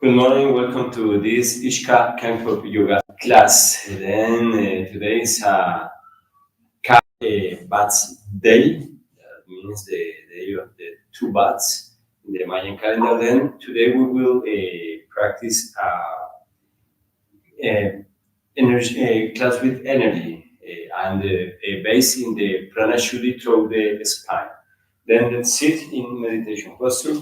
Good morning, welcome to this Ishka Kankueb yoga class. Then today is a bats day. That means the day of the two bats in the Mayan calendar. Then today we will practice energy class with energy and base in the Prana shuddhi through the spine. Then let's sit in meditation posture.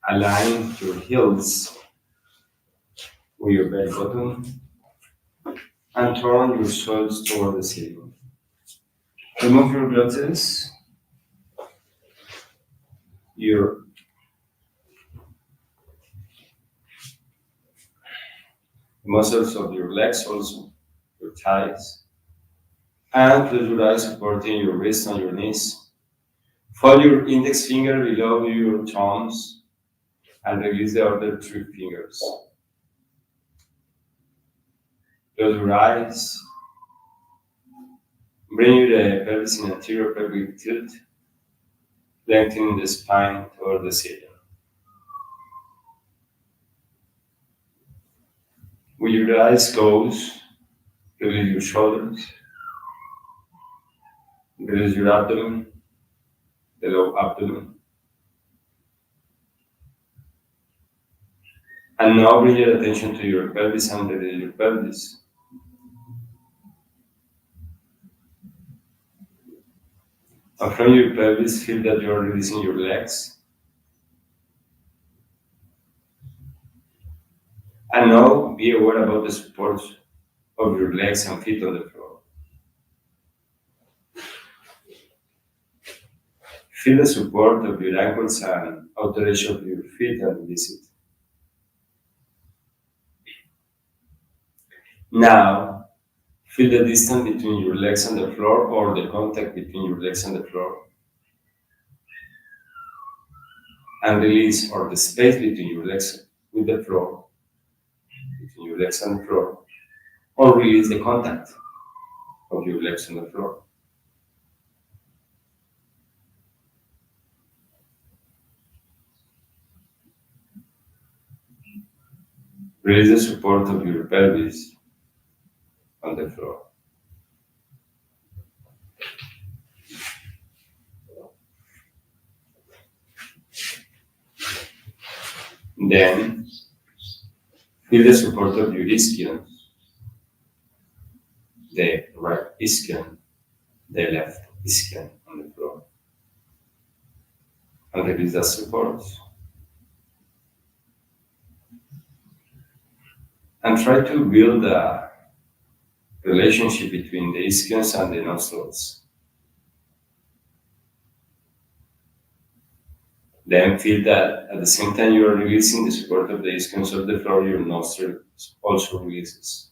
Align your heels with your belly button and turn your shoulders toward the ceiling. Remove your glutes, your muscles of your legs, also your thighs, and close your eyes, supporting your wrists on your knees. Fold your index finger below your thumbs and release the other three fingers. Close your eyes. Bring your pelvis in anterior pelvic tilt, lengthening the spine toward the ceiling. With your eyes closed, release your shoulders, release your abdomen, the low abdomen. And now bring your attention to your pelvis and release your pelvis. And from your pelvis, feel that you are releasing your legs. And now be aware about the support of your legs and feet on the floor. Feel the support of your ankles and outer edge of your feet and release it. Now, feel the distance between your legs and the floor or the contact between your legs and the floor. And release or the space between your legs with the floor, between your legs and the floor, or release the contact of your legs on the floor. Release the support of your pelvis on the floor. Then, feel the support of your ischion, the right ischion, the left ischion on the floor. And release that support. And try to build a relationship between the ischions and the nostrils. Then feel that at the same time you are releasing the support of the ischions of the floor, your nostrils also releases.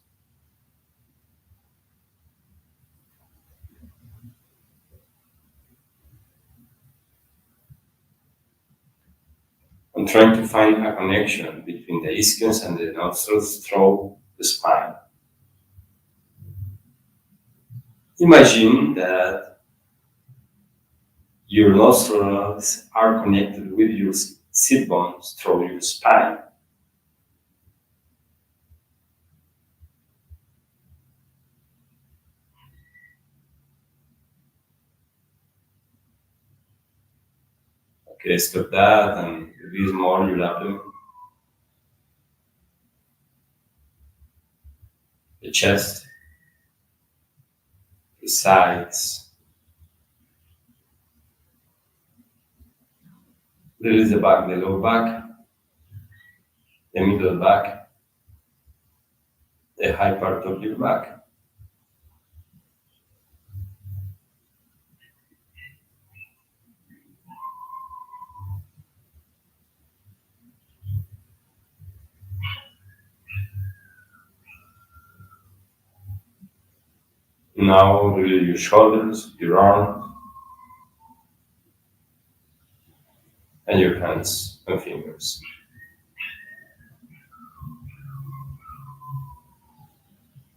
I'm trying to find a connection between the ischions and the nostrils through the spine. Imagine that your nostrils are connected with your sit bones through your spine. Okay, stop that and release more your abdomen, the chest, the sides. Release the back, the low back, the middle back, the high part of your back. Now release your shoulders, your arms, and your hands and fingers.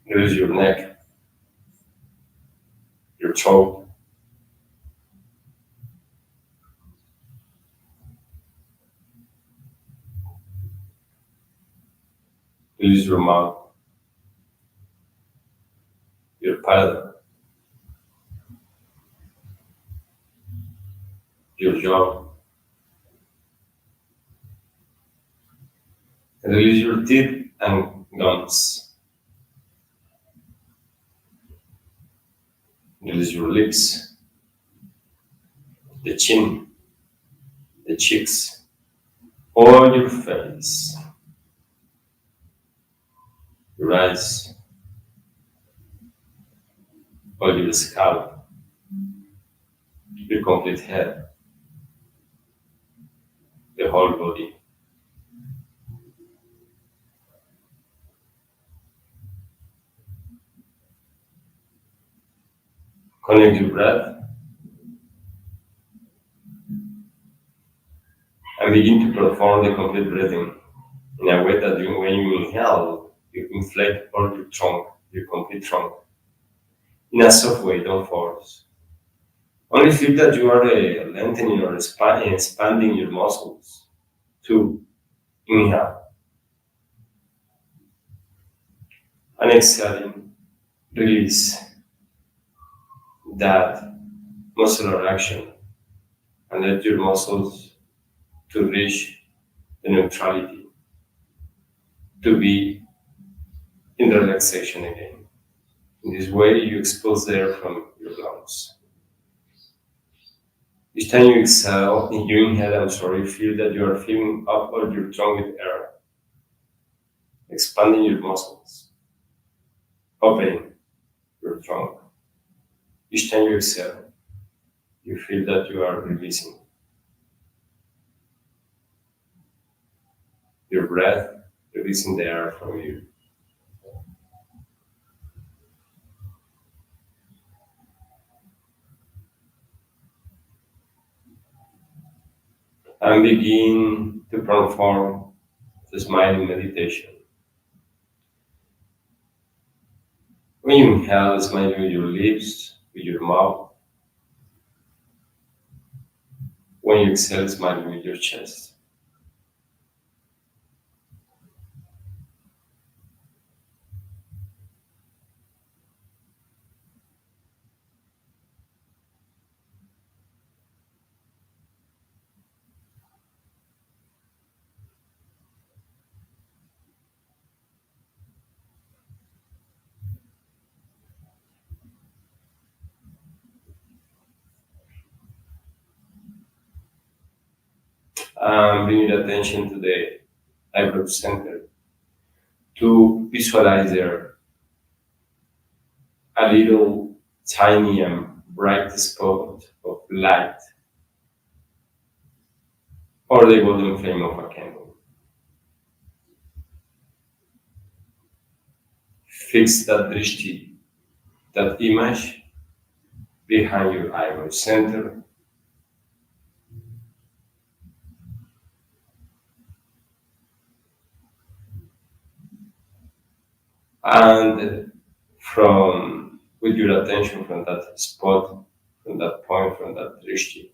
Release your neck, your throat, Release your mouth, your palate, your jaw. Release your teeth and gums. Release your lips, the chin, the cheeks, all your face, your eyes, all your scalp, your complete head, the whole body. Connect your breath and begin to perform the complete breathing in a way that when you inhale, you inflate all your trunk, your complete trunk. In a soft way, don't force. Only feel that you are lengthening or expanding your muscles. 2. Inhale. And exhaling, release that muscular action and let your muscles to reach the neutrality, to be in relaxation again. In this way, you expose the air from your lungs. Each time you exhale, feel that you are filling up all your trunk with air, expanding your muscles, opening your trunk. Each time you exhale, you feel that you are releasing your breath, releasing the air from you. And begin to perform the smiling meditation. When you inhale, smile with your lips, with your mouth. When you exhale, smile with your chest. And bring your attention to the eyebrow center to visualize there a little tiny and bright spot of light or the golden flame of a candle. Fix that drishti, that image behind your eyebrow center. And from with your attention from that spot, from that point, from that drishti,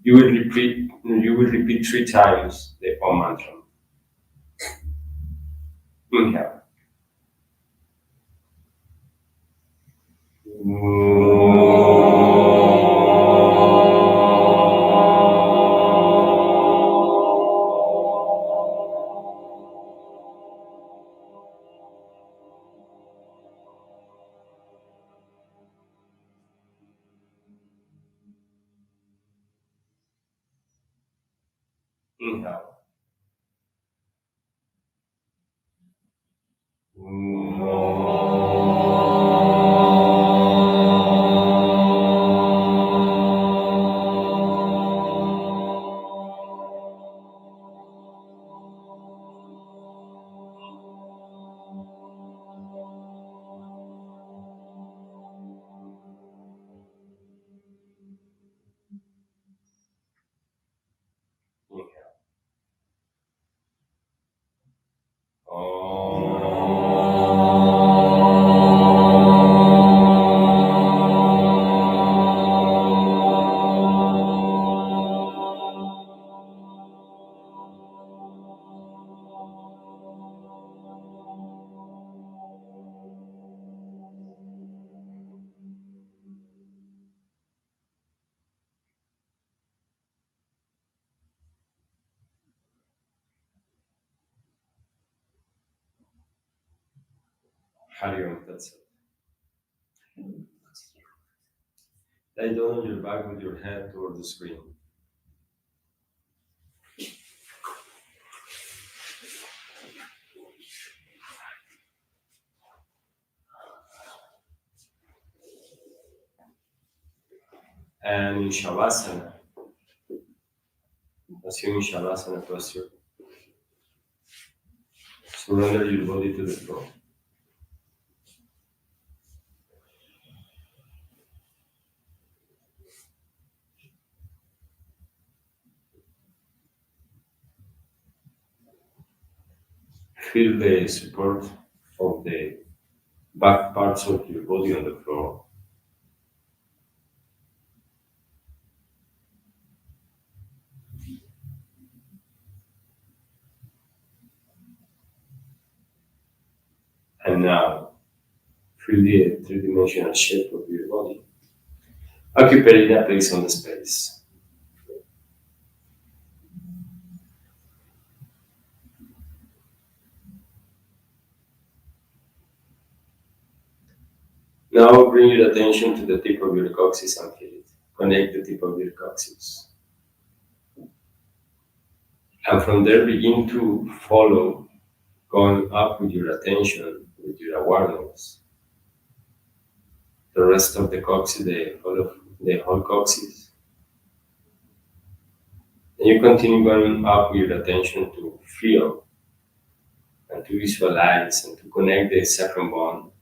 you will repeat 3 times the Om mantra. Inhale. Inhale. Inhale. Hari Om Tat Sat. Lie down on your back with your head toward the screen. And in Savasana, assuming Savasana posture, surrender your body to the floor. Feel the support of the back parts of your body on the floor. And now, feel the three-dimensional shape of your body. Occupying a place on the space. Now bring your attention to the tip of your coccyx and feel it. Connect the tip of your coccyx. And from there begin to follow, going up with your attention, with your awareness. The rest of the coccyx, the whole coccyx. And you continue going up with your attention to feel and to visualize and to connect the sacrum bone.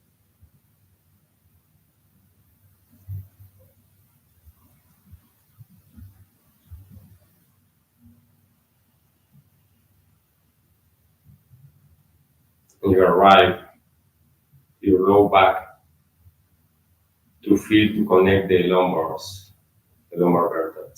And you arrive to your low back to feel, to connect the lumbars, the lumbar vertebrae.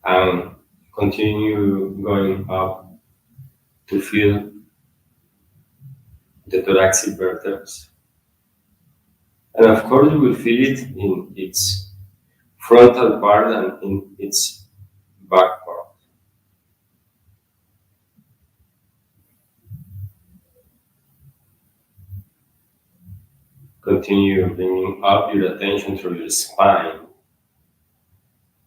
And continue going up to feel the thoracic vertebrae. And of course, you will feel it in its frontal part and in its back part. Continue bringing up your attention through your spine.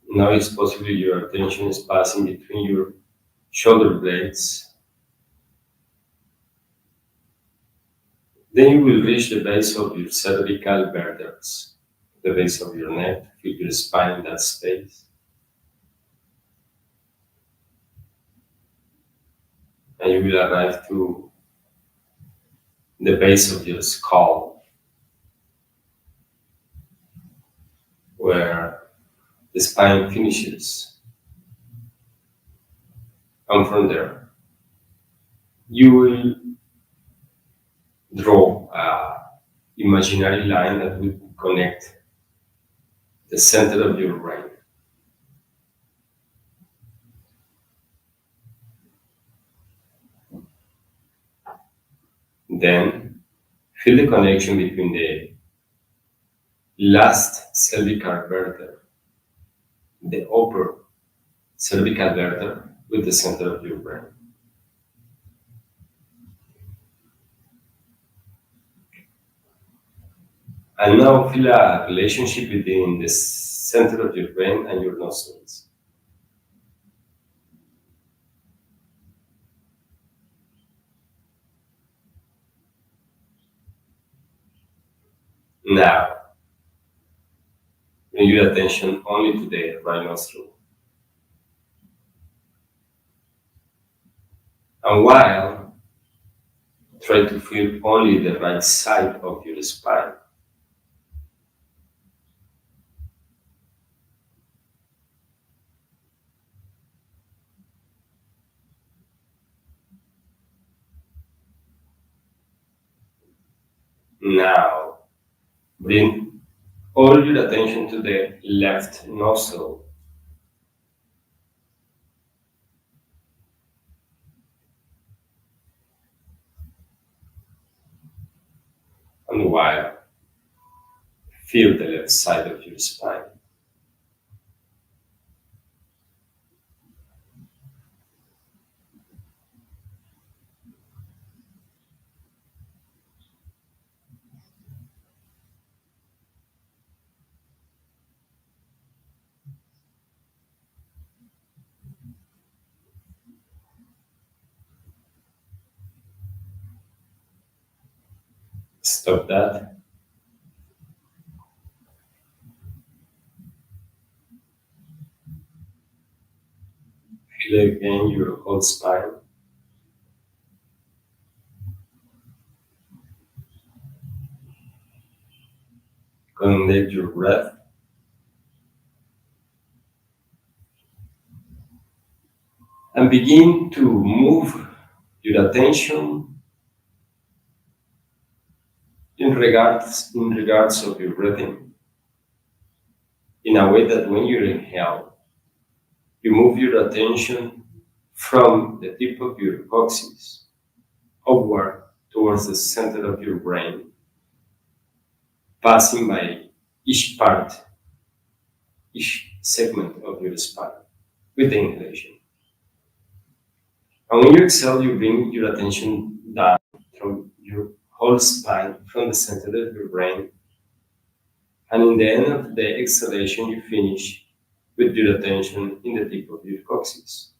Now it's possible your attention is passing between your shoulder blades. Then you will reach the base of your cervical vertebrae, the base of your neck, feel your spine in that space. And you will arrive to the base of your skull, where the spine finishes. And from there, you will draw an imaginary line that will connect the center of your brain. Then feel the connection between the last cervical vertebra, the upper cervical vertebra, with the center of your brain. And now feel a relationship between the center of your brain and your nostrils. Now, bring your attention only to the right nostril. And while try to feel only the right side of your spine. Now, bring all your attention to the left nostril. And while feel the left side of your spine. Stop that. Feel again your whole spine. Connect your breath. And begin to move your attention in regards of your breathing, in a way that when you inhale, you move your attention from the tip of your coccyx upward towards the center of your brain, passing by each part, each segment of your spine with the inhalation. And when you exhale, you bring your attention down from your whole spine, from the center of your brain. And in the end of the exhalation, you finish with your attention in the tip of your coccyx.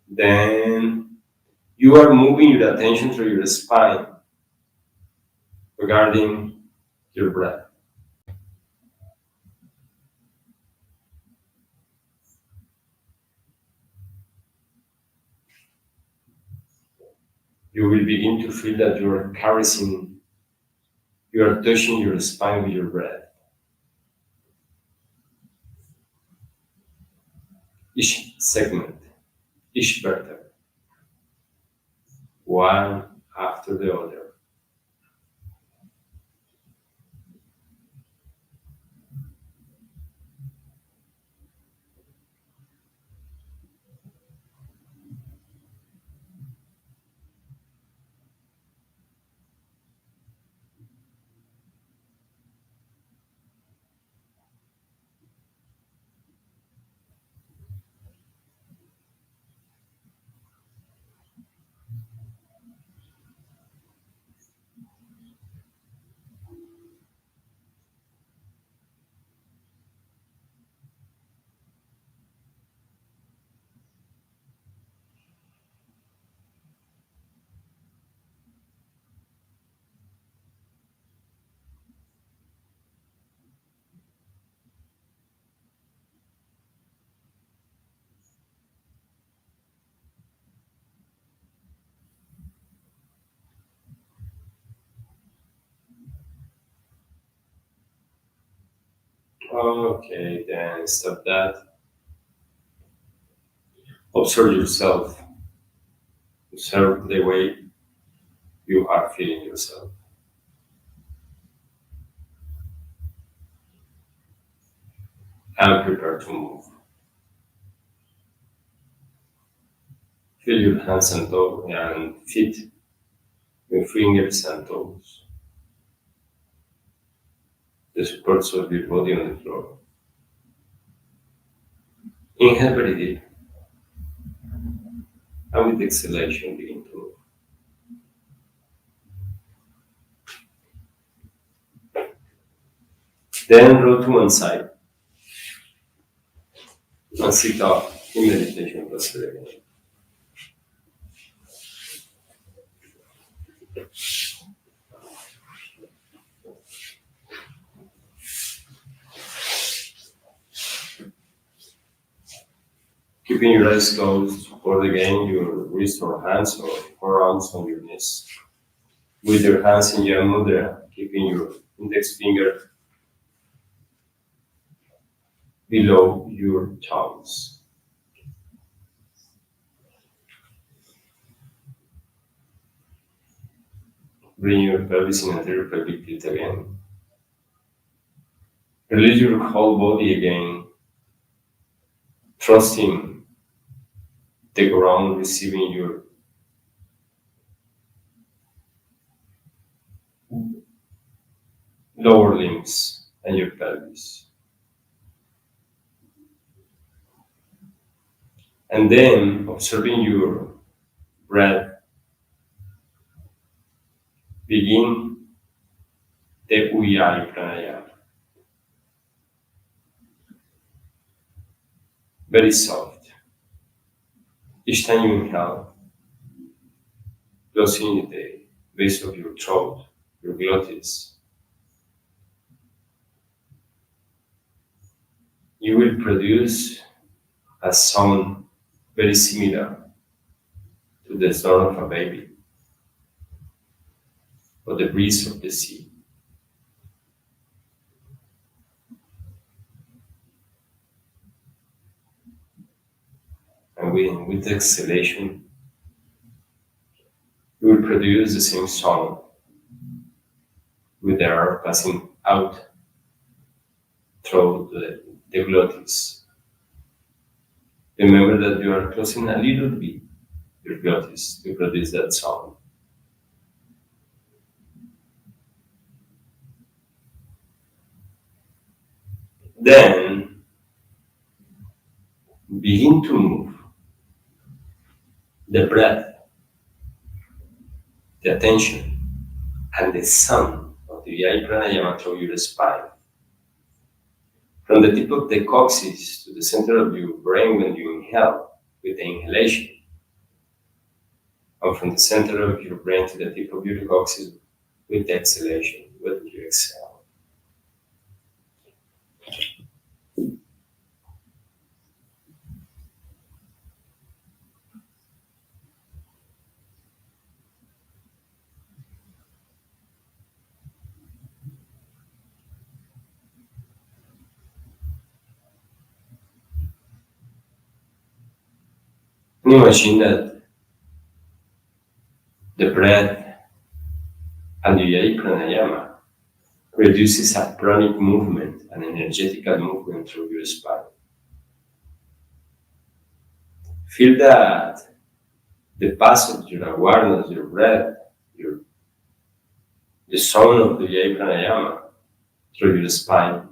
Then you are moving your attention through your spine regarding your breath. You will begin to feel that you are caressing, you are touching your spine with your breath. Each segment, each vertebra, one after the other. Okay, then stop that. Observe yourself. Observe the way you are feeling yourself. And prepare to move. Feel your hands and toes and feet, your fingers and toes, the supports of your body on the floor. Inhale very deep, and with exhalation begin to move. Then roll to one side and sit up in meditation posture again. Keeping your eyes closed, support again your wrist or hands or forearms on your knees. With your hands in Gyan Mudra, keeping your index finger below your thumbs. Bring your pelvis in anterior pelvic tilt again. Release your whole body again, trusting the ground receiving your lower limbs and your pelvis. And then observing your breath, begin the IKY Pranayama. Very soft. Each time you inhale, closing the base of your throat, your glottis, you will produce a sound very similar to the snore of a baby or the breeze of the sea. And with the exhalation, you will produce the same sound with the air passing out through the glottis. Remember that you are closing a little bit your glottis to produce that sound. Then begin to move the breath, the attention, and the sound of the IKY Pranayama through your spine. From the tip of the coccyx to the center of your brain when you inhale with the inhalation, and from the center of your brain to the tip of your coccyx with the exhalation when you exhale. And imagine that the breath and the IKY Pranayama produces a pranic movement, an energetical movement through your spine. Feel that the path of your awareness, your breath, the sound of the IKY Pranayama through your spine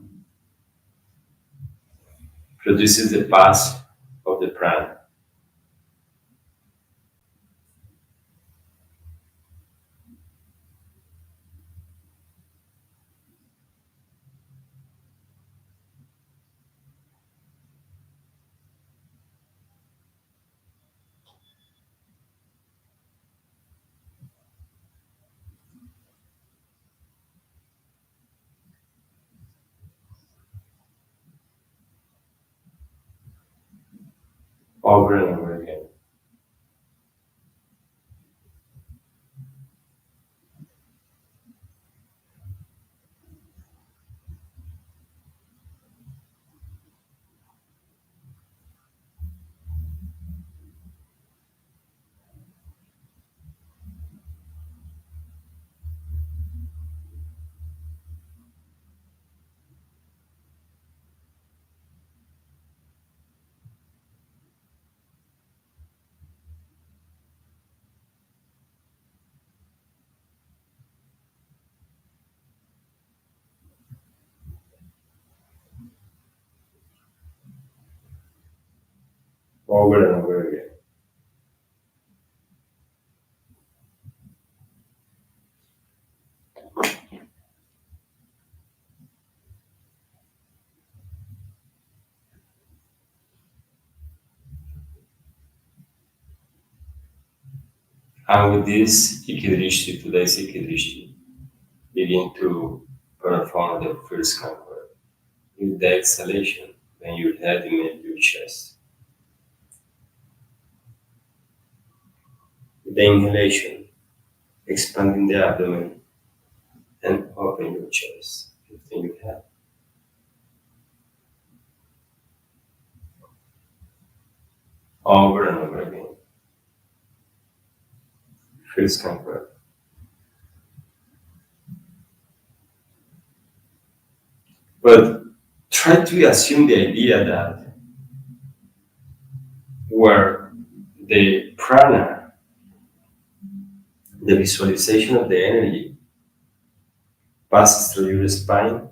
produces the path of the Prana. Over and over again. Over and over again. And with this IKY Drishti, today's IKY Drishti, begin to perform the first conquer. With the exhalation, when your head meets your chest. With the inhalation, expanding the abdomen and open your chest, lifting your head. Over and over again. First conquer. But try to assume the idea that where the prana, the visualization of the energy, passes through your spine,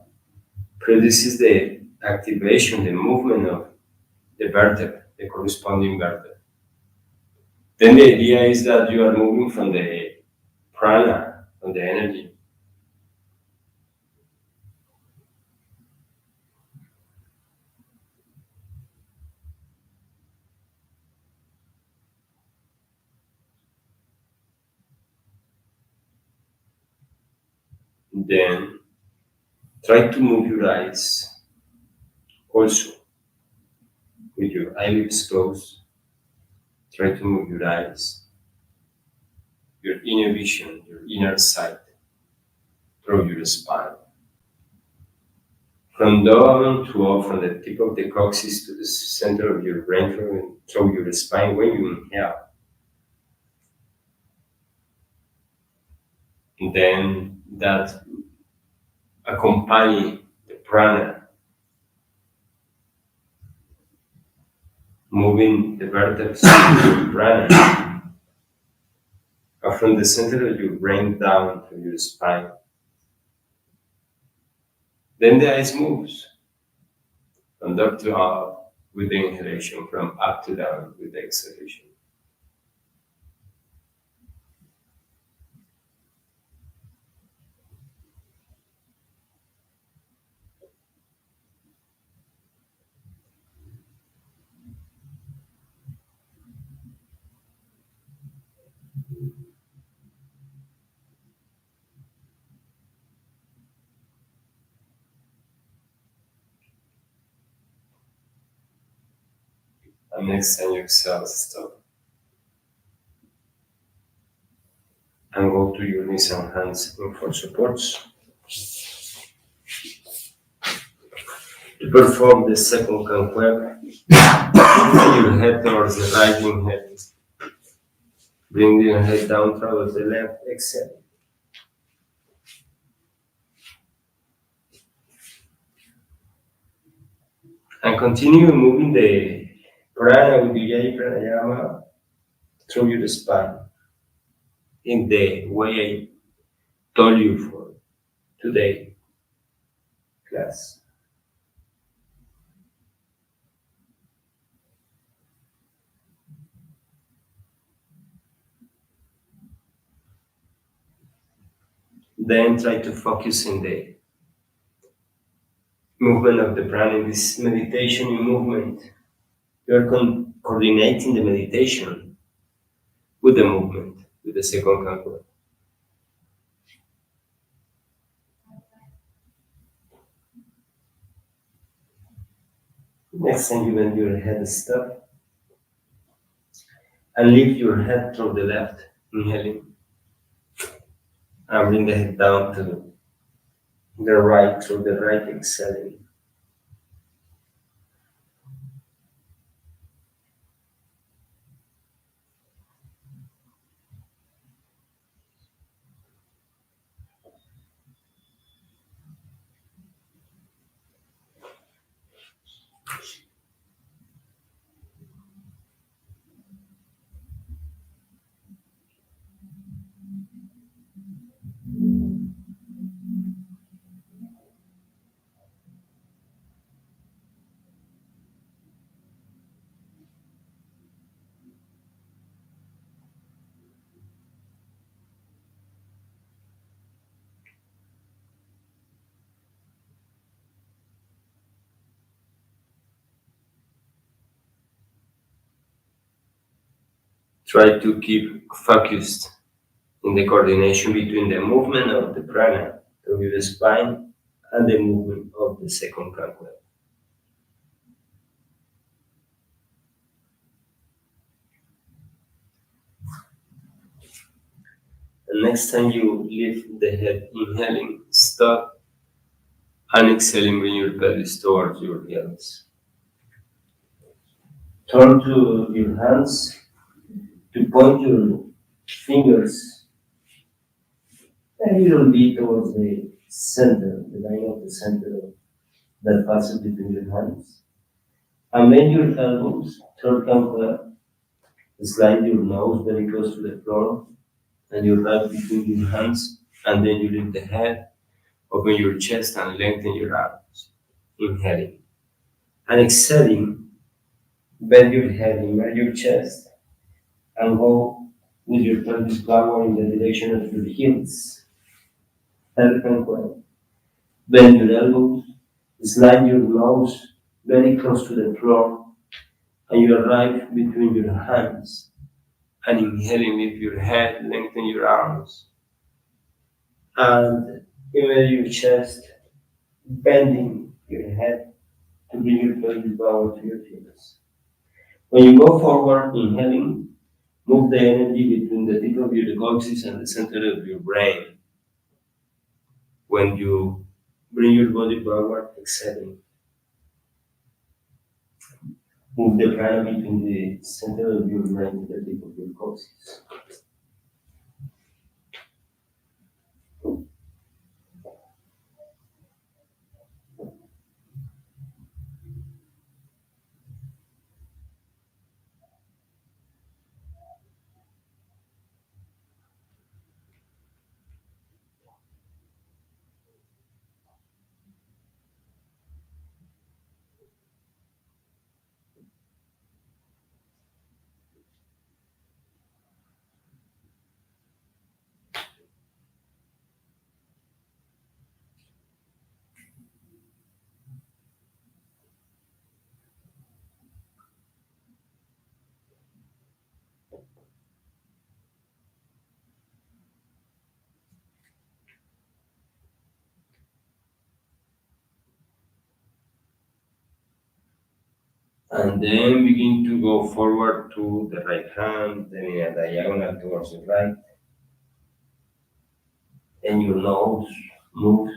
produces the activation, the movement of the vertebra, the corresponding vertebra. Then the idea is that you are moving from the prana, from the energy. Then try to move your eyes also with your eyelids closed. Try to move your eyes, your inner vision, your inner sight through your spine. From down to up, from the tip of the coccyx to the center of your brain, through your spine when you inhale. And then that accompany the prana, moving the vertebrae to your prana, or from the center of your brain down to your spine. Then the eyes moves from up to up with the inhalation, from up to down with the exhalation. And next time you exhale, stop. And go to your knees and hands in for supports. To perform the second Kankueb, bring your head towards the right inhale. Bring your head down towards the left exhale. And continue moving the prana with the Pranayama through your spine in the way I told you for today class. Then try to focus in the movement of the prana. In this meditation movement, you are coordinating the meditation with the movement, with the second Kankueb. Next time you bend your head, stop. And lift your head through the left, inhaling. And bring the head down to the right, through the right, exhaling. Try to keep focused in the coordination between the movement of the prana through the spine and the movement of the second Kankueb. And next time you lift the head, inhaling, stop, and exhaling, bring your pelvis towards your heels. Turn to your hands to point your fingers a little bit towards the center, the line of the center that passes between your hands. And bend your elbows, third kankueb. Slide your nose very close to the floor and your right between your hands. And then you lift the head, open your chest and lengthen your arms. Inhaling. And exhaling, bend your head, immerse your chest, and go with your pelvis backward in the direction of your heels. Third kankueb. Bend your elbows, slide your nose very close to the floor, and you arrive between your hands. And inhaling, lift your head, lengthen your arms. And immerse your chest, bending your head to bring your pelvis backward to your heels. When you go forward, inhaling, move the energy between the tip of your coccyx and the center of your brain. When you bring your body backward, exhaling, move the prana between the center of your brain and the tip of your coccyx. And then begin to go forward to the right hand, then in a diagonal towards the right. And your nose moves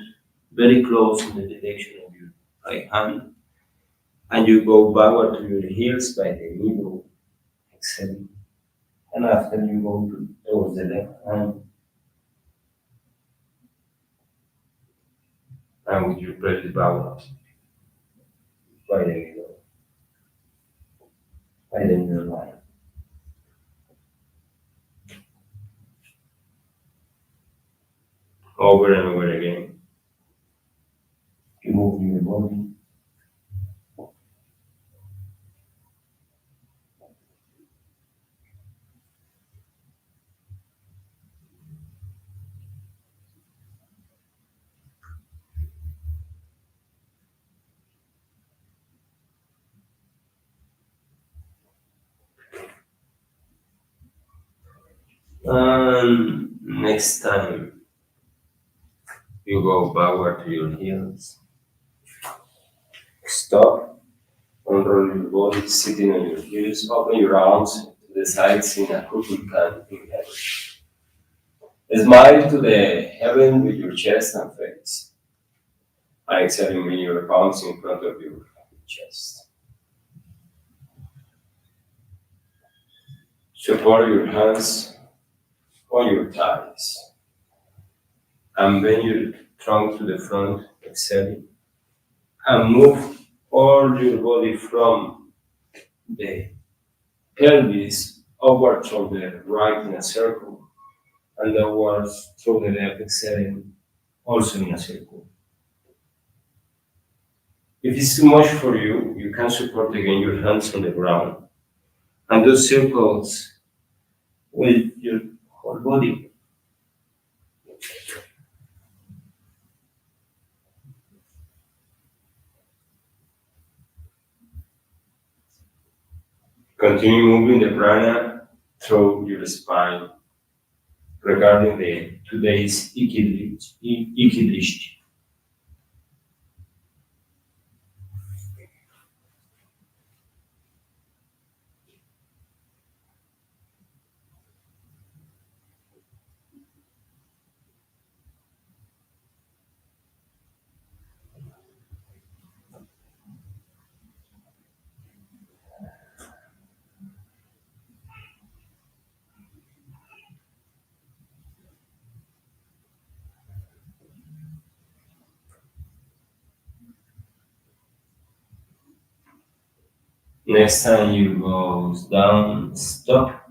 very close in the direction of your right hand. And you go backward to your heels by the middle, exhaling. And after you go towards the left hand, and with your pelvis backward by the middle, line. Over and over again. You move your body. And next time you go backward to your heels. Stop, unroll your body, sitting on your heels, open your arms to the sides in a crooked can in heaven. Smile to the heaven with your chest and face. And exhaling, bring your palms in front of your chest. Support your hands on your thighs. And bend your trunk to the front, exhaling. And move all your body from the pelvis upward from the right in a circle and downwards through the left, exhaling, also in a circle. If it's too much for you, you can support again your hands on the ground and do circles with your whole body. Continue moving the prana through your spine regarding the today's IKY Drishti. Next time you go down, stop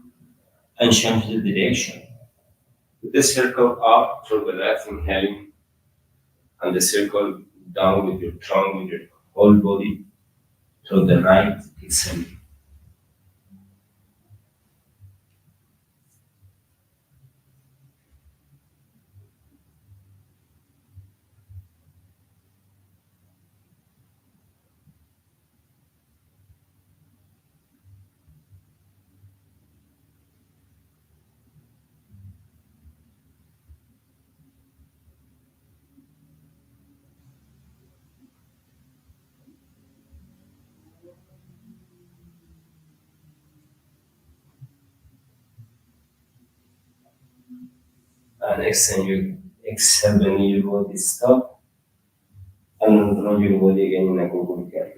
and change the direction. Put the circle up through the left, inhaling, and the circle down with your trunk, with your whole body through the right, exhaling. And next time you exhale, bend your body, stop, and roll your body again in a Gyan.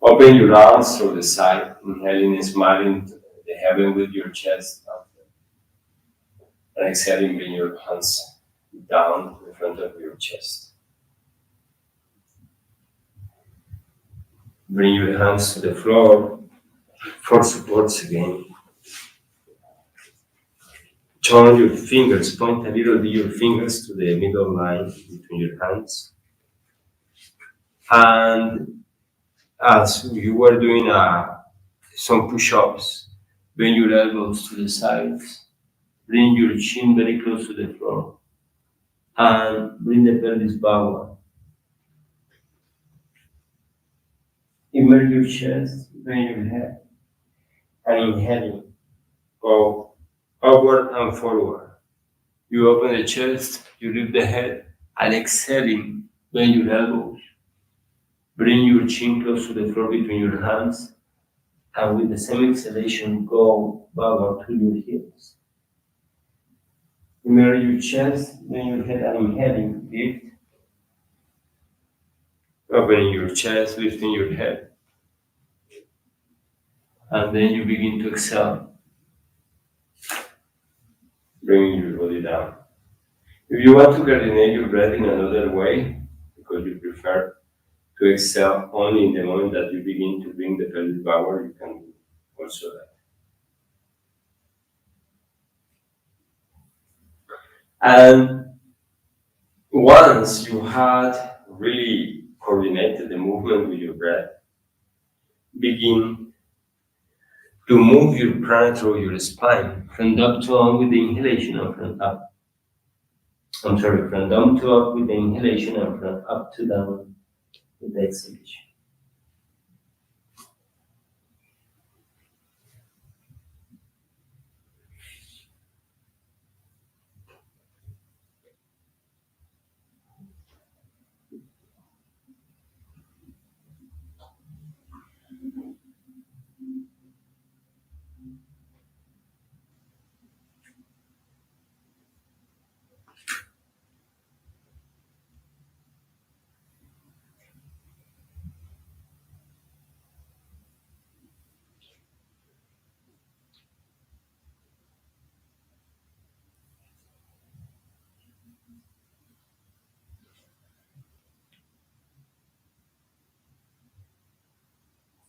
Open your arms through the side, inhaling and smiling to the heaven with your chest up. And exhaling, bring your hands down in front of your chest. Bring your hands to the floor for supports again. Turn your fingers, point a little bit your fingers to the middle line between your hands. And as you were doing some push-ups, bring your elbows to the sides, bring your chin very close to the floor, and bring the pelvis backward. Immerse your chest, bring your head, and inhaling, go upward and forward. You open the chest, you lift the head, and exhaling, bend your elbows. Bring your chin close to the floor between your hands, and with the same exhalation, go backward to your heels. Immerse your chest, bend your head, and inhaling, lift. Opening your chest, lifting your head. And then you begin to exhale, bringing your body down. If you want to coordinate your breath in another way, because you prefer to exhale only in the moment that you begin to bring the pelvis backward, you can do also that. And once you had really coordinated the movement with your breath, begin to move your prana through your spine, from up to on with the inhalation and from up. From down to up with the inhalation and from up to down with the exhalation.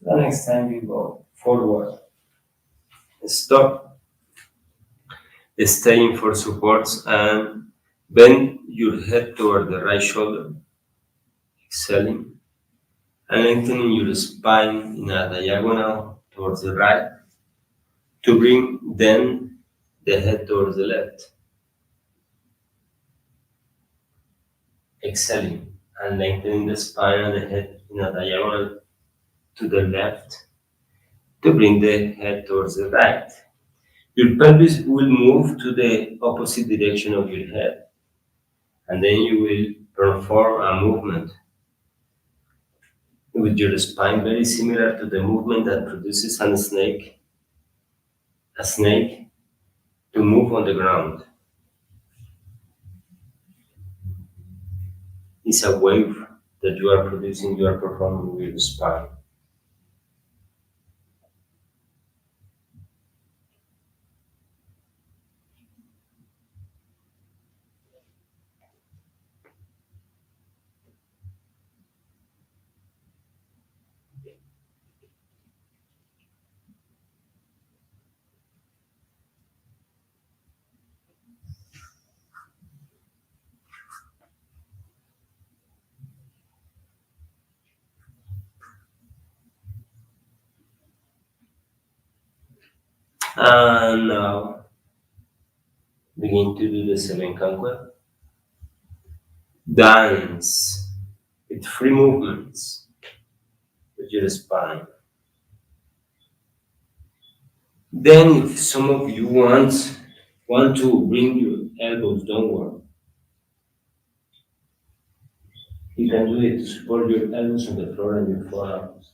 The next time you go forward, stop, staying for supports, and bend your head toward the right shoulder, exhaling, and lengthening your spine in a diagonal towards the right to bring then the head towards the left. Exhaling and lengthening the spine and the head in a diagonal to the left to bring the head towards the right. Your pelvis will move to the opposite direction of your head, and then you will perform a movement with your spine very similar to the movement that produces a snake to move on the ground. It's a wave that you are producing, you are performing with your spine. And now begin to do the 7 Kankueb. Dance with free movements with your spine. Then if some of you want to bring your elbows downward, you can do it to support your elbows on the floor and your forearms.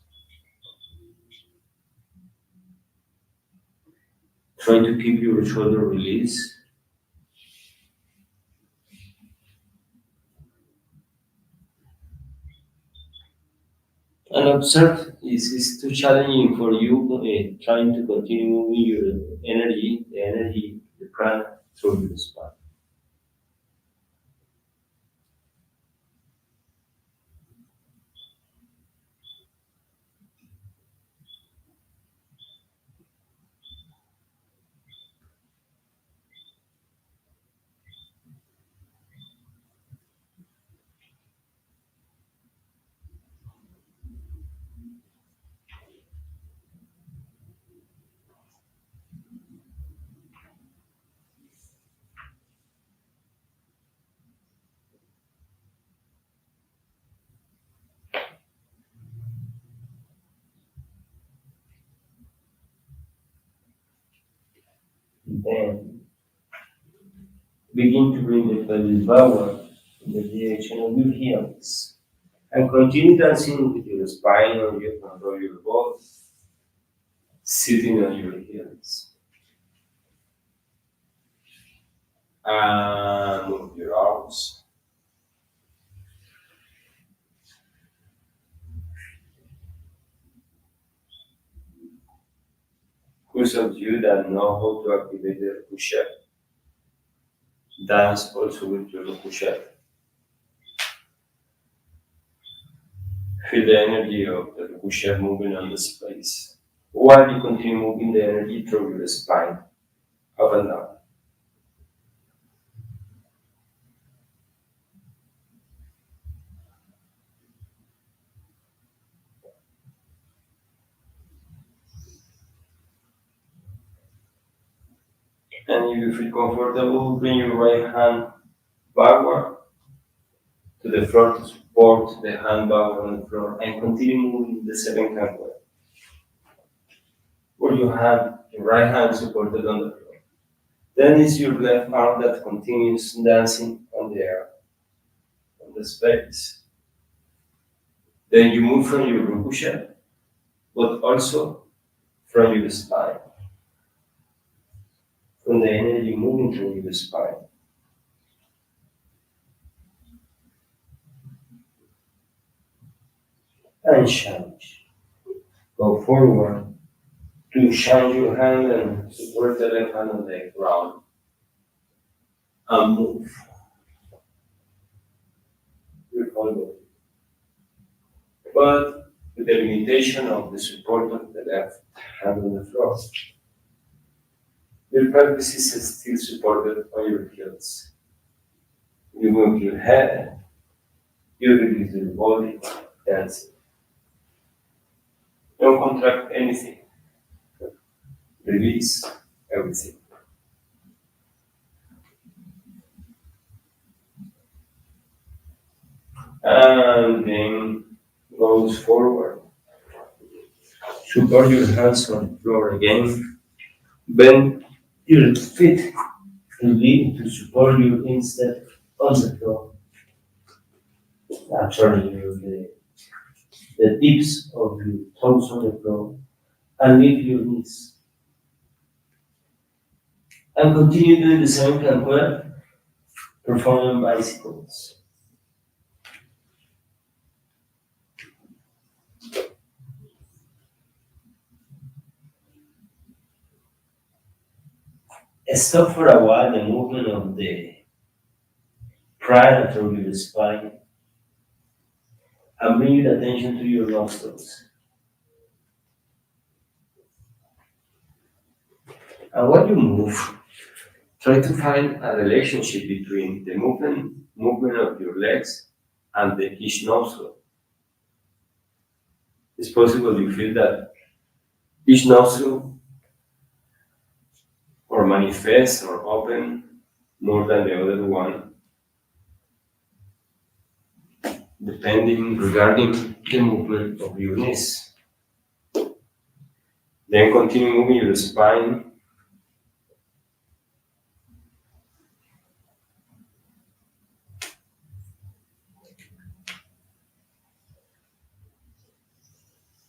Try to keep your shoulder released. And observe, is it too challenging for you trying to continue moving your energy, the prana through your spine? Then begin to bring the pelvis backward in the direction of your heels. And continue dancing with your spine or you control your body, sitting on your heels. And move your arms. Those of you that know how to activate the push-up, dance also with your push-up. Feel the energy of the push-up moving on the space, while you continue moving the energy through your spine, up and down. And if you feel comfortable, bring your right hand backward to the floor to support the hand backward on the floor and continue moving the 7 Kankueb. Where you have your right hand supported on the floor. Then it's your left arm that continues dancing on the air, on the space. Then you move from your push-up, but also from your spine. From the energy moving through your spine. And change. Go forward to shine your hand and support the left hand on the ground. And move your whole body. But with the limitation of the support of the left hand on the floor. Your pelvis is still supported by your heels. You move your head, you release your body, dancing. Don't contract anything. Release everything. And then goes forward. Support your hands on the floor again. Bend your feet to lean to support you instead on the floor. Actually, the tips of your toes on the floor and lift your knees. And continue doing the same Kankueb, performing bicycles. Stop for a while the movement of the prana through your spine and bring your attention to your nostrils. And when you move, try to find a relationship between the movement of your legs and each nostril. It's possible you feel that each nostril or manifest or open more than the other one, depending regarding the movement of your knees. Then continue moving your spine.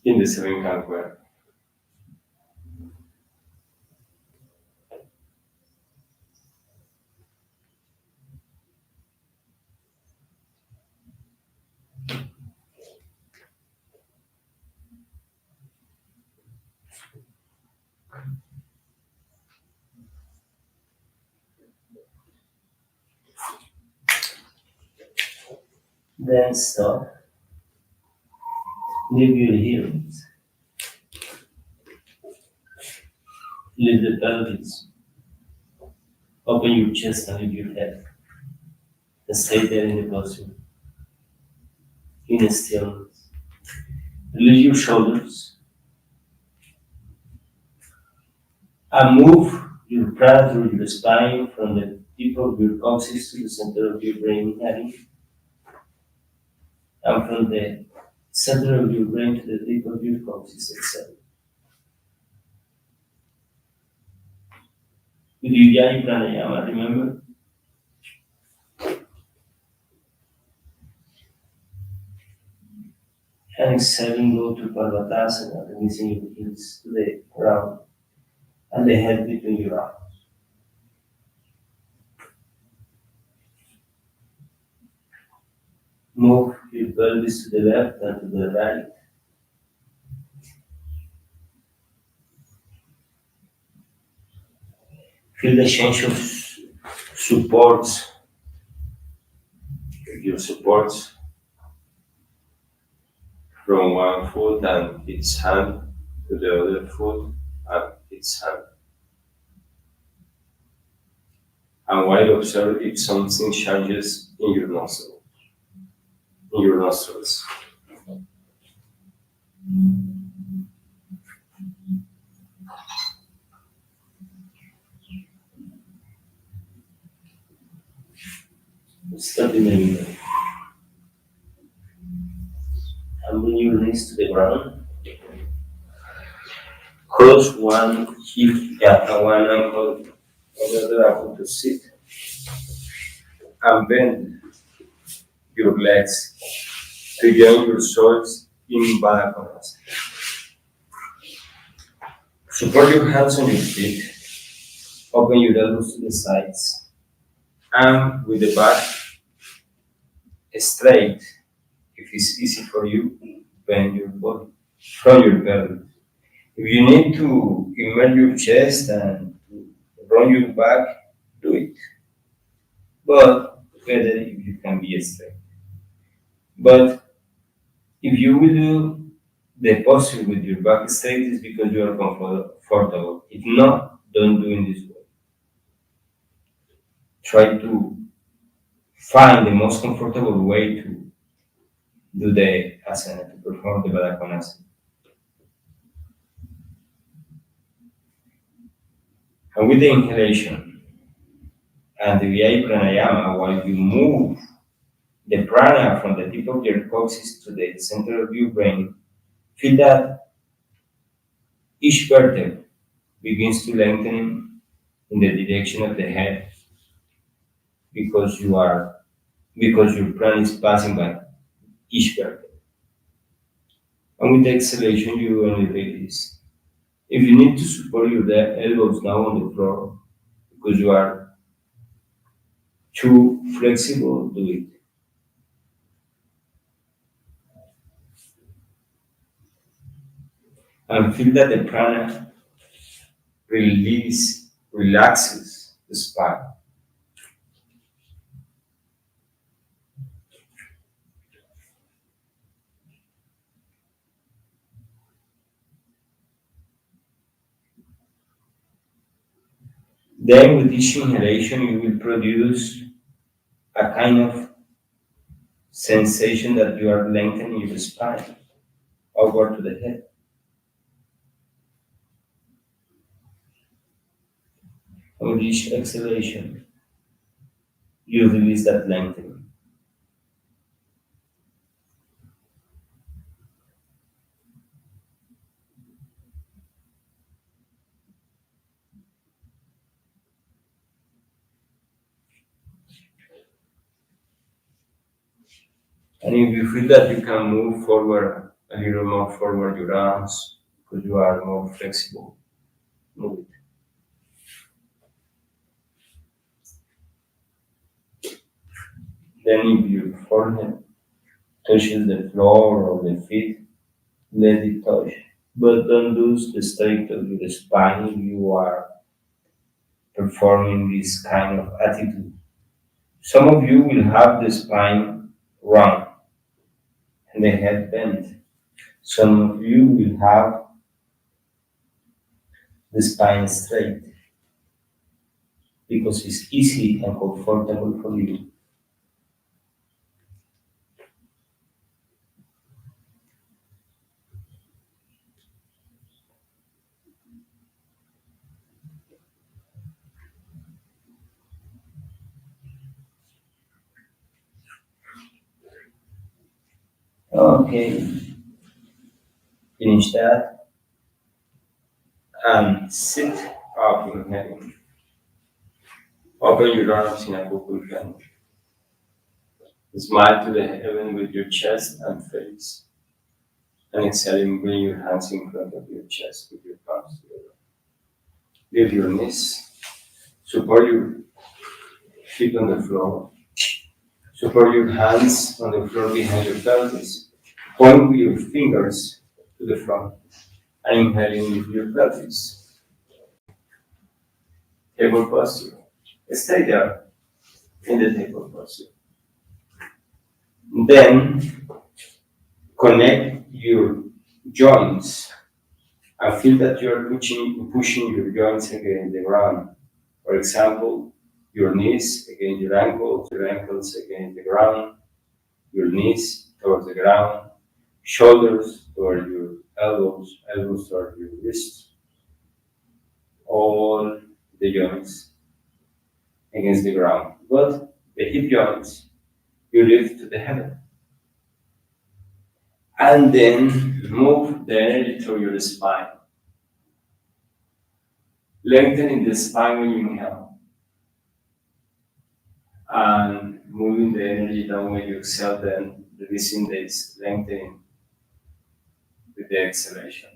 In the 7 Kankueb. Then stop. Leave your heels. Lift the pelvis. Open your chest and lift your head. And stay there in the posture. In stillness. Release your shoulders. And move your prana through your spine from the tip of your coccyx to the center of your brain, inhaling. And from the center of your brain to the tip of your coccyx, exhale. With your Gyan Pranayama, remember? And exhaling, go to parvatasana, releasing your heels to the ground and the head between your arms. Move your pelvis to the left and to the right. Feel the change of supports. Your supports from one foot and its hand to the other foot and its hand. And while observe if something changes in your nostrils. Stop in the middle. And bring your knees to the ground. Cross one hip and one ankle on the other ankle to sit. And bend your legs to join your shoulders in Baddha Konasana. Support your hands on your feet. Open your elbows to the sides. And with the back straight, if it's easy for you, bend your body from your pelvis. If you need to immerse your chest and run your back, do it. But better if you can be straight. But if you will do the posture with your back straight, it's because you are comfortable. If not, don't do in this way. Try to find the most comfortable way to do the asana, to perform the Baddha Konasana. And with the inhalation and the VI Pranayama, while you move the prana from the tip of your coccyx to the center of your brain, feel that each vertebra begins to lengthen in the direction of the head because your prana is passing by each vertebra. And with the exhalation, you only release. If you need to support your elbows now on the floor because you are too flexible, do it. And feel that the prana relaxes the spine. Then with each inhalation, you will produce a kind of sensation that you are lengthening your spine over to the head. And with each exhalation, you release that lengthening. And if you feel that you can move forward, a little more forward your arms, because you are more flexible, move it. Then if your forehead touches the floor or the feet, let it touch. But don't lose the strength of your spine if you are performing this kind of attitude. Some of you will have the spine round and the head bent. Some of you will have the spine straight because it's easy and comfortable for you. Okay, finish that and sit up in heaven. Open your arms in a kupulkan. Smile to the heaven with your chest and face. And exhaling, bring your hands in front of your chest with your palms together. Lift your knees. Support your feet on the floor. Support your hands on the floor behind your pelvis. Point with your fingers to the front. And inhaling with your pelvis. Table posture. Stay there in the table posture. Then connect your joints and feel that you are pushing your joints against the ground. For example, your knees against your ankles against the ground, your knees towards the ground, shoulders toward your elbows, elbows toward your wrists, all the joints against the ground. But the hip joints, you lift to the heaven. And then move the energy through your spine. Lengthening the spine when you inhale. And moving the energy down when you exhale, then releasing this lengthening with the exhalation.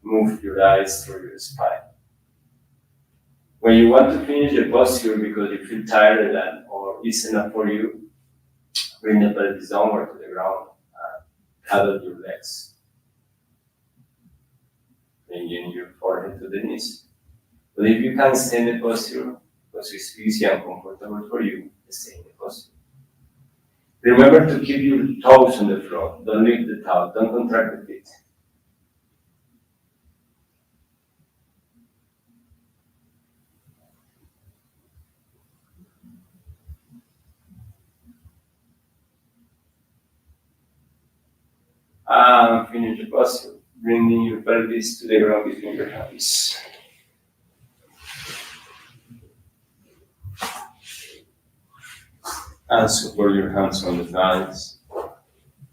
Move your eyes through your spine. When you want to finish the posture because you feel tired or it's enough for you, bring the pelvis downward to the ground and cuddle your legs. Bringing your forehead to the knees. But if you can't stay in the posture, because it's easy and comfortable for you, stay in the posture. Remember to keep your toes on the floor. Don't lift the toe. Don't contract the feet. And finish the posture, bringing your pelvis to the ground between your hands. And support your hands on the thighs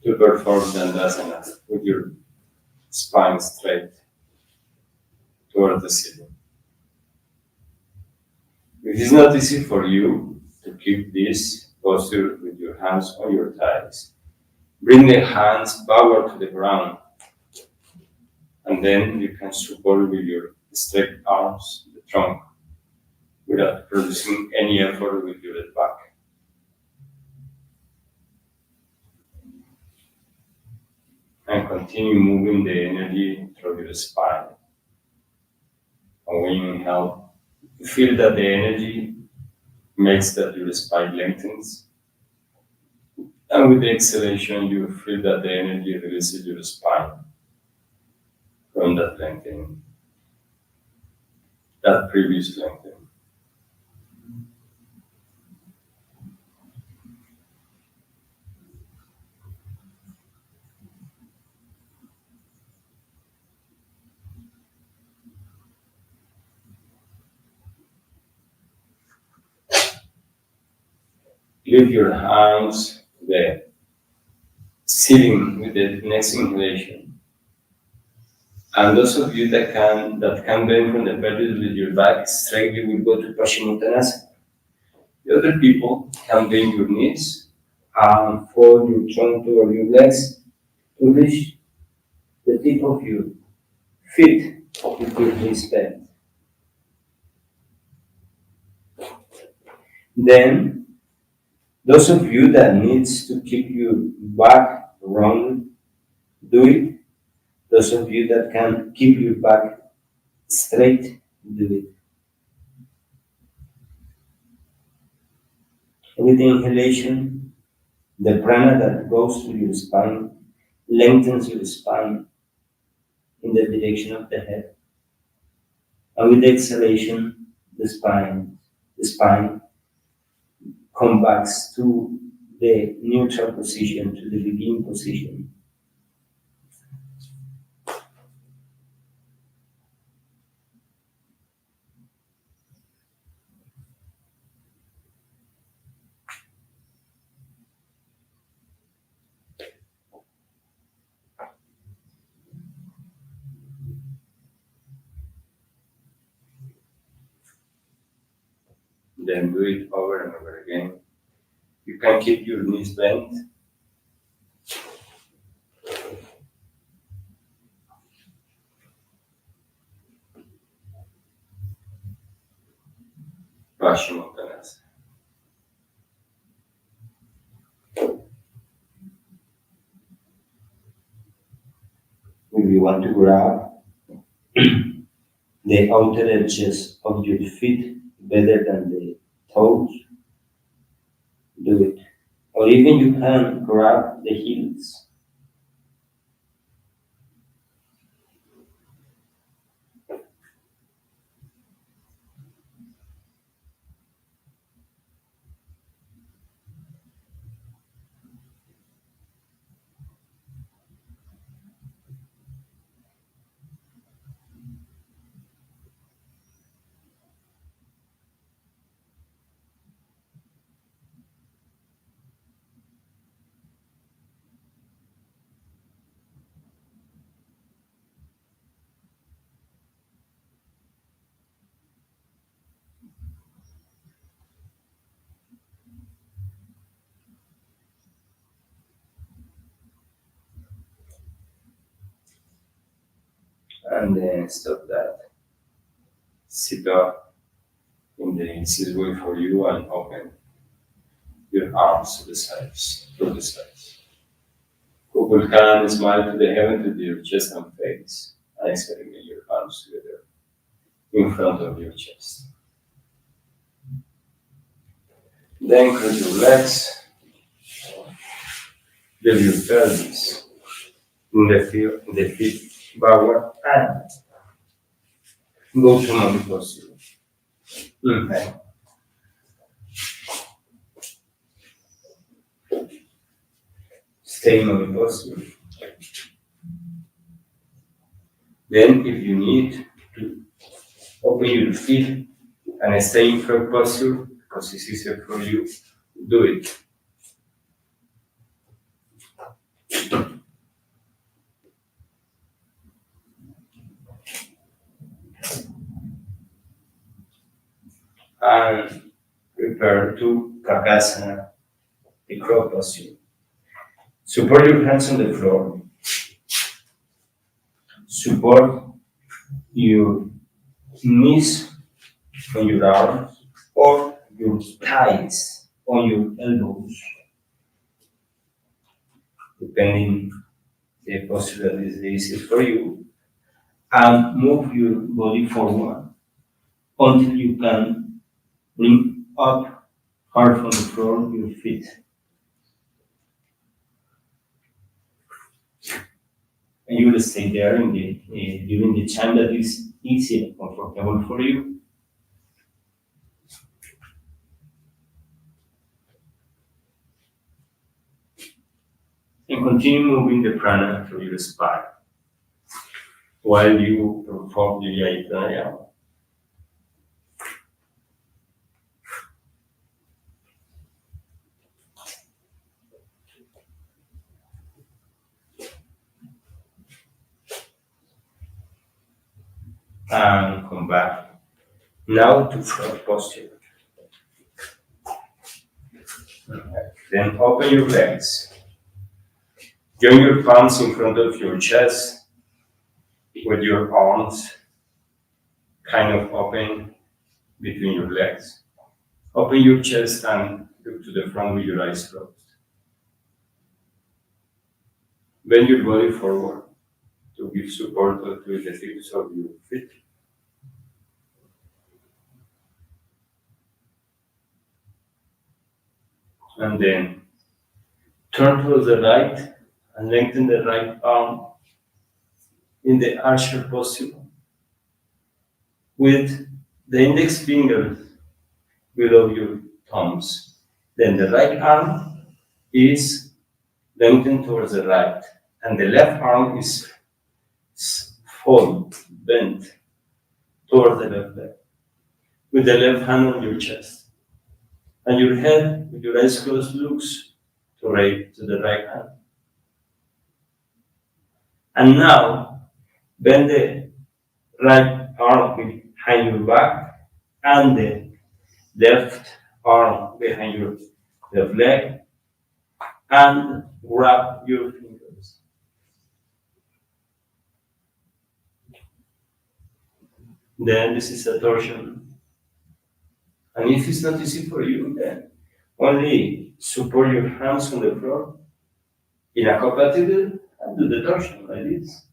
to perform Dandasana with your spine straight toward the ceiling. If it's not easy for you to keep this posture with your hands on your thighs, bring the hands backward to the ground, and then you can support with your straight arms the trunk without producing any effort with your back. And continue moving the energy through your spine. And when you inhale, you feel that the energy makes that your spine lengthens. And with the exhalation, you feel that the energy releases your spine from that lengthening, that previous lengthening. Lift your hands to the ceiling with the next inhalation. And those of you that can bend from the pelvis with your back straight, you will go to paschimottanasana. The other people can bend your knees and fold your trunk toward your legs to reach the tip of your feet with your knees bent. Then, those of you that needs to keep your back rounded, do it. Those of you that can keep your back straight, do it. With the inhalation, the prana that goes to your spine lengthens your spine in the direction of the head. And with the exhalation, the spine comes back to the neutral position, to the beginning position. Then do it over and over again. You can keep your knees bent. Paschimottanasana. If you want to grab the outer edges of your feet better than the toes, do it. Or even you can grab the heels. And then stop that. Sit up in the easiest way for you and open your arms to the sides, Couple can smile to the heaven to your chest and face, and experiment your arms together in front of your chest. Then cross your legs, build your pelvis in the feet backward, and go to monkey posture. Inhale. Stay in monkey posture. Then, if you need to open your feet and stay in frog posture, because it's easier for you, do it. And prepare to kapalbati, the crow posture. Support your hands on the floor. Support your knees on your arms or your thighs on your elbows, depending the posture that is the easiest for you, and move your body forward until you can bring up hard from the floor your feet. And you will stay there in during the time that is easy and comfortable for you. And continue moving the prana through your spine while you perform the Pranayama. and come back. Now to front posture. Then open your legs. Join your palms in front of your chest with your arms kind of open between your legs. Open your chest and look to the front with your eyes closed. Bend your body forward to give support to the tips of your feet. And then turn to the right and lengthen the right arm in the archer posture with the index finger below your thumbs. Then the right arm is lengthened towards the right, and the left arm is fold, bent towards the left leg, with the left hand on your chest. And your head, with your eyes closed, looks to the right hand. And now, bend the right arm behind your back and the left arm behind your left leg and grab your fingers. Then this is a torsion. And if it's not easy for you, then only support your hands on the floor in a kapalbati and do the torsion like this.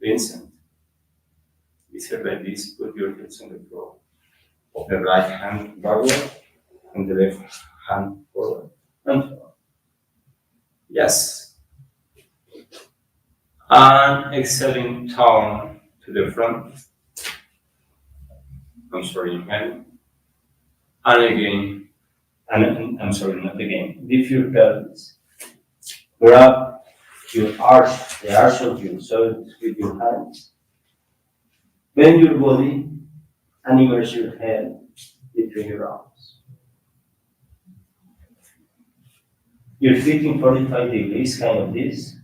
Vincent, easier like this, put your hands on the floor. The right hand backward and the left hand forward and forward. Yes. And exhaling, turn to the front. Inhale. And again, not again. Lift your pelvis. Grab the arch of your shoulders with your hands. Bend your body and immerse your head between your arms. Your feet in 45 degrees, kind of this.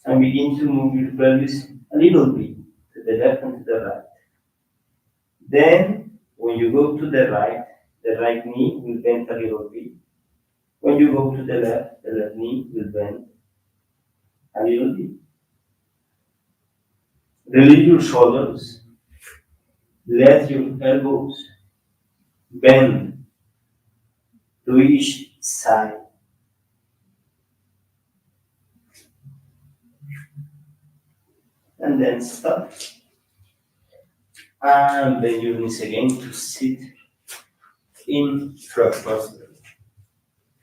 And begin to move your pelvis a little bit to the left and to the right. Then, when you go to the right knee will bend a little bit. When you go to the left knee will bend a little bit. Release your shoulders. Let your elbows bend to each side. And then stop. And bend your knees again to sit in frog posture.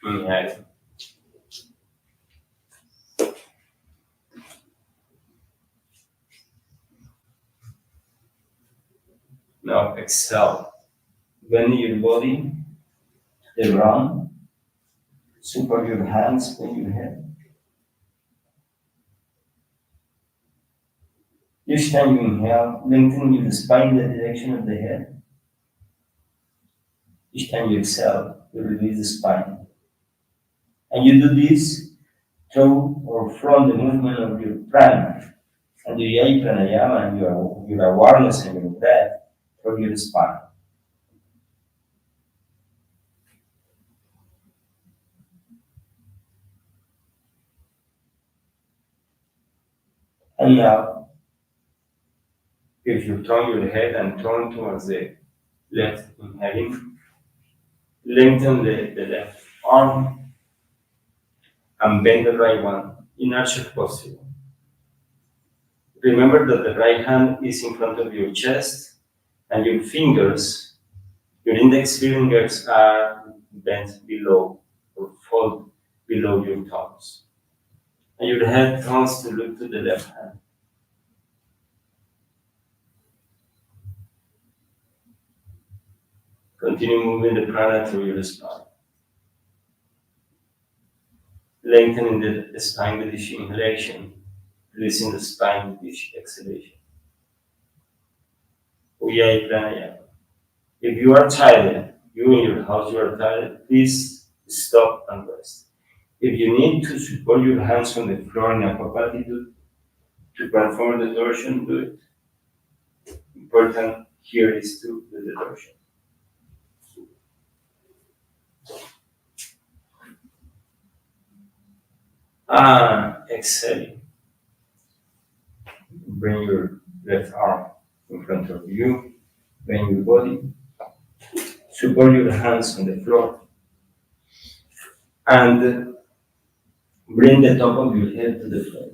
Inhale. Now exhale. Bend your body to the ground. Support your hands on your head. Each time you inhale, lengthen your spine in the direction of the head. Each time you exhale, you release the spine. And you do this through or from the movement of your prana and the Pranayama and your awareness and your breath through your spine. And now, if you turn your head and turn towards the left, inhaling, lengthen the left arm and bend the right one in archer posture. Remember that the right hand is in front of your chest and your fingers, your index fingers are bent below or fold below your thumbs. And your head turns to look to the left hand. Continue moving the prana through your spine. Lengthening the spine with each inhalation, releasing the spine with each exhalation. IKY Pranayama. If you are tired, you in your house, you are tired, please stop and rest. If you need to support your hands on the floor in a kapalbati, to perform the torsion, do it. Important here is to do the torsion. Exhaling. Bring your left arm in front of you, bend your body, support your hands on the floor, and bring the top of your head to the floor.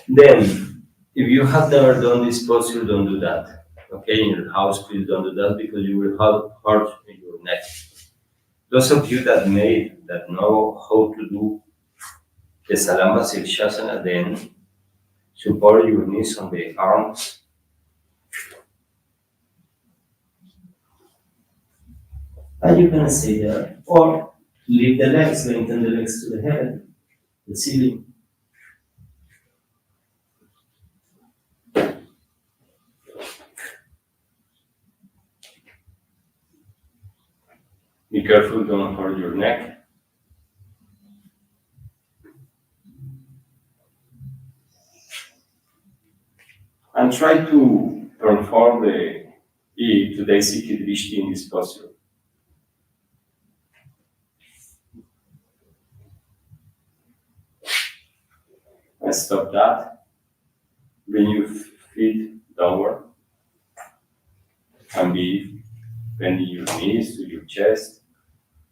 Then, if you have never done this posture, don't do that. Okay, in your house, please don't do that because you will hurt your neck. Those of you that know how to do the salamba sirsasana, then support your knees on the arms. And you can stay there. Or lift the legs, lengthen the legs to the heaven, the ceiling. Be careful, don't hurt your neck. And try to perform today's IKY Drishti in this posture. And stop that. Bring your feet downward. And be bending your knees to your chest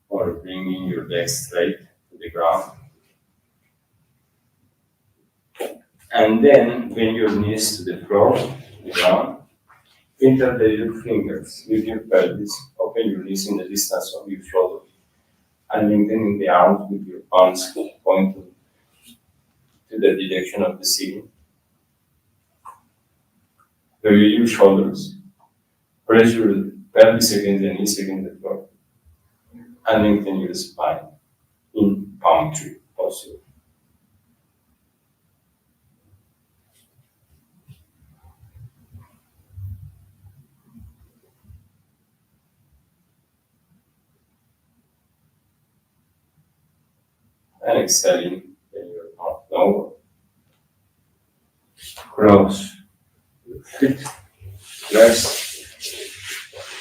or bringing your legs straight to the ground. And then bring your knees to the floor, the ground. Interlace your fingers with your pelvis. Open your knees in the distance of your shoulder. And lengthening the arms with your palms pointing to the direction of the ceiling. Release your shoulders. Press your pelvis against the knees against the floor. And lengthen your spine in palm tree posture. And exhaling, bend your arm downward. Cross your feet, rest,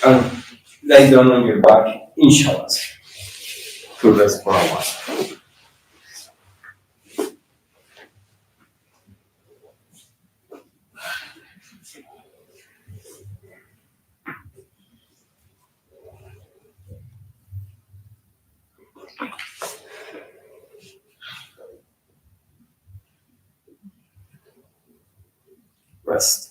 and lie down on your back in Savasana to rest for a while. Rest.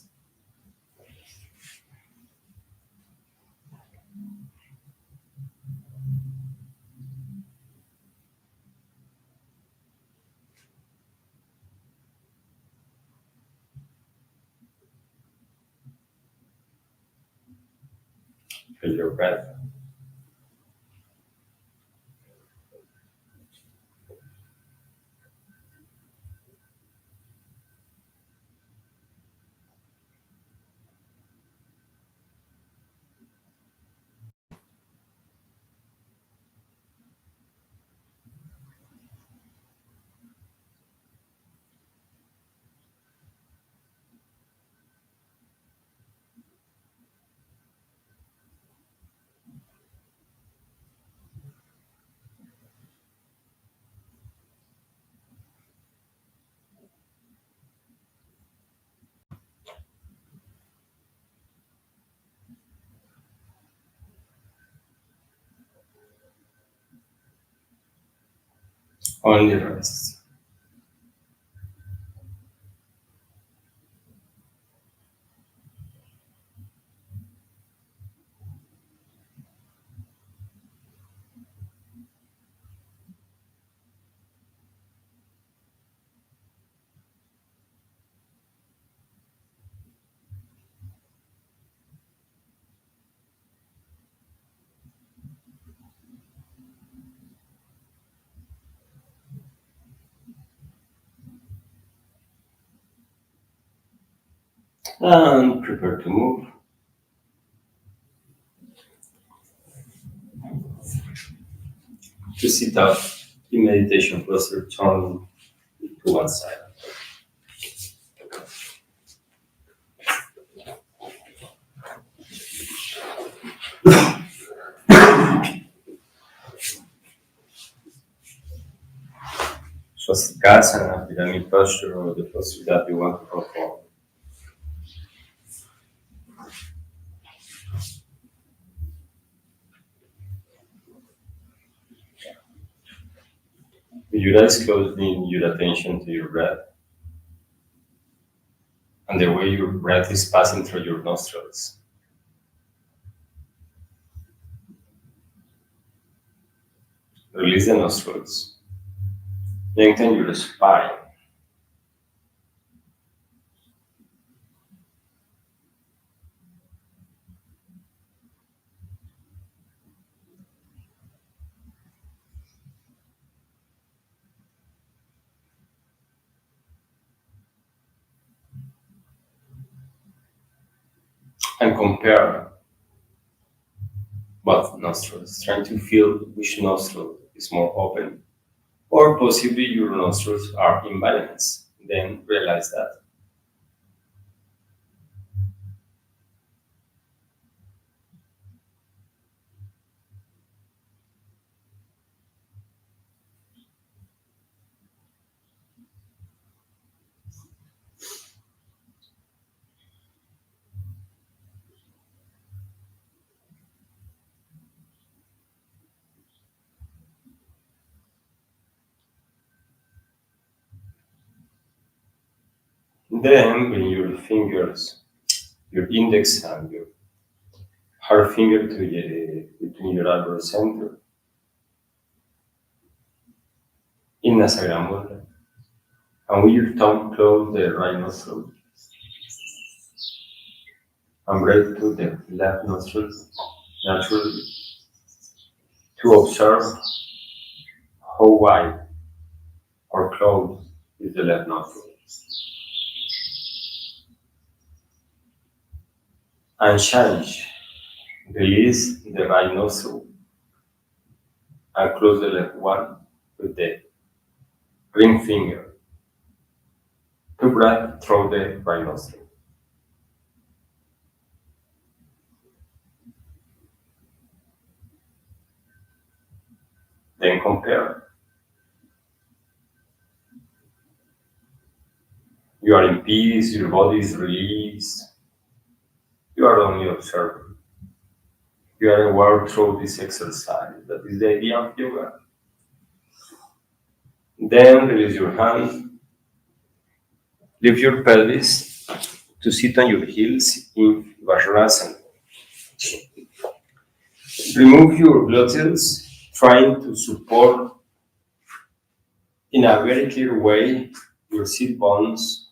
Feel your breath. Only rest. And prepare to move. To sit up in meditation posture, turn to one side. Swastikasana, pyramid posture, or the posture that you want to perform. With your eyes closed, bring your attention to your breath and the way your breath is passing through your nostrils. Release the nostrils. Lengthen your spine. And compare both nostrils, trying to feel which nostril is more open, or possibly your nostrils are imbalanced. Then realize that. Then bring your fingers, your index and your hard finger between your elbow center. In Nasagram Mudra. And with your tongue close the right nostril. And breathe to the left nostril naturally to observe how wide or closed is the left nostril. And change. Release the right nostril and close the left one with the ring finger to breathe through the right nostril. Then compare. You are in peace, your body is released. You are only observing. You are aware through this exercise. That is the idea of yoga. Then release your hand. Lift your pelvis to sit on your heels in vajrayana. Remove your gluteals, trying to support in a very clear way your sit bones,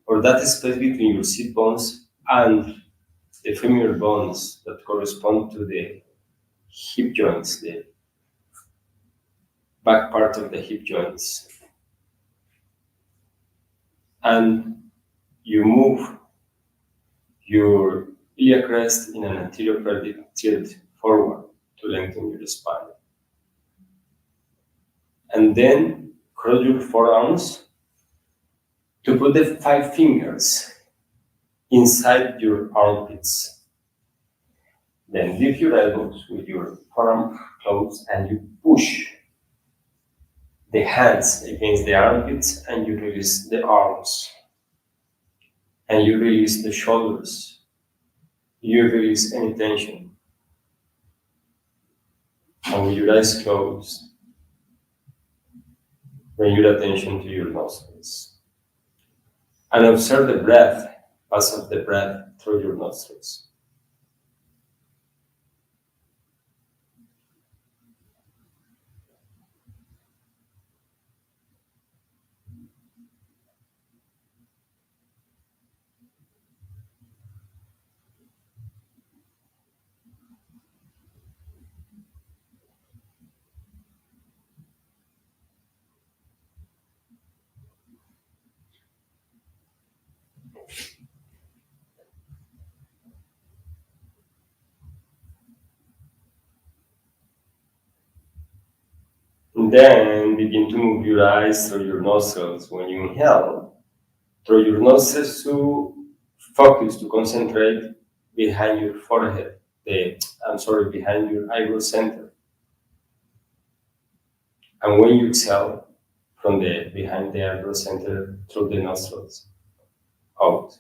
or that space between your sit bones and the femoral bones that correspond to the hip joints, the back part of the hip joints. And you move your iliac crest in an anterior pelvic tilt forward to lengthen your spine. And then cross your forearms to put the 5 fingers inside your armpits. Then lift your elbows with your forearm closed and you push the hands against the armpits and you release the arms. And you release the shoulders. You release any tension. And with your eyes closed, bring your attention to your nostrils. And observe the breath, pass of the breath through your nostrils. And Then begin to move your eyes through your nostrils. When you inhale, through your nostrils to focus, to concentrate behind your forehead, behind your eyebrow center. And when you exhale, from the behind the eyebrow center through the nostrils, out.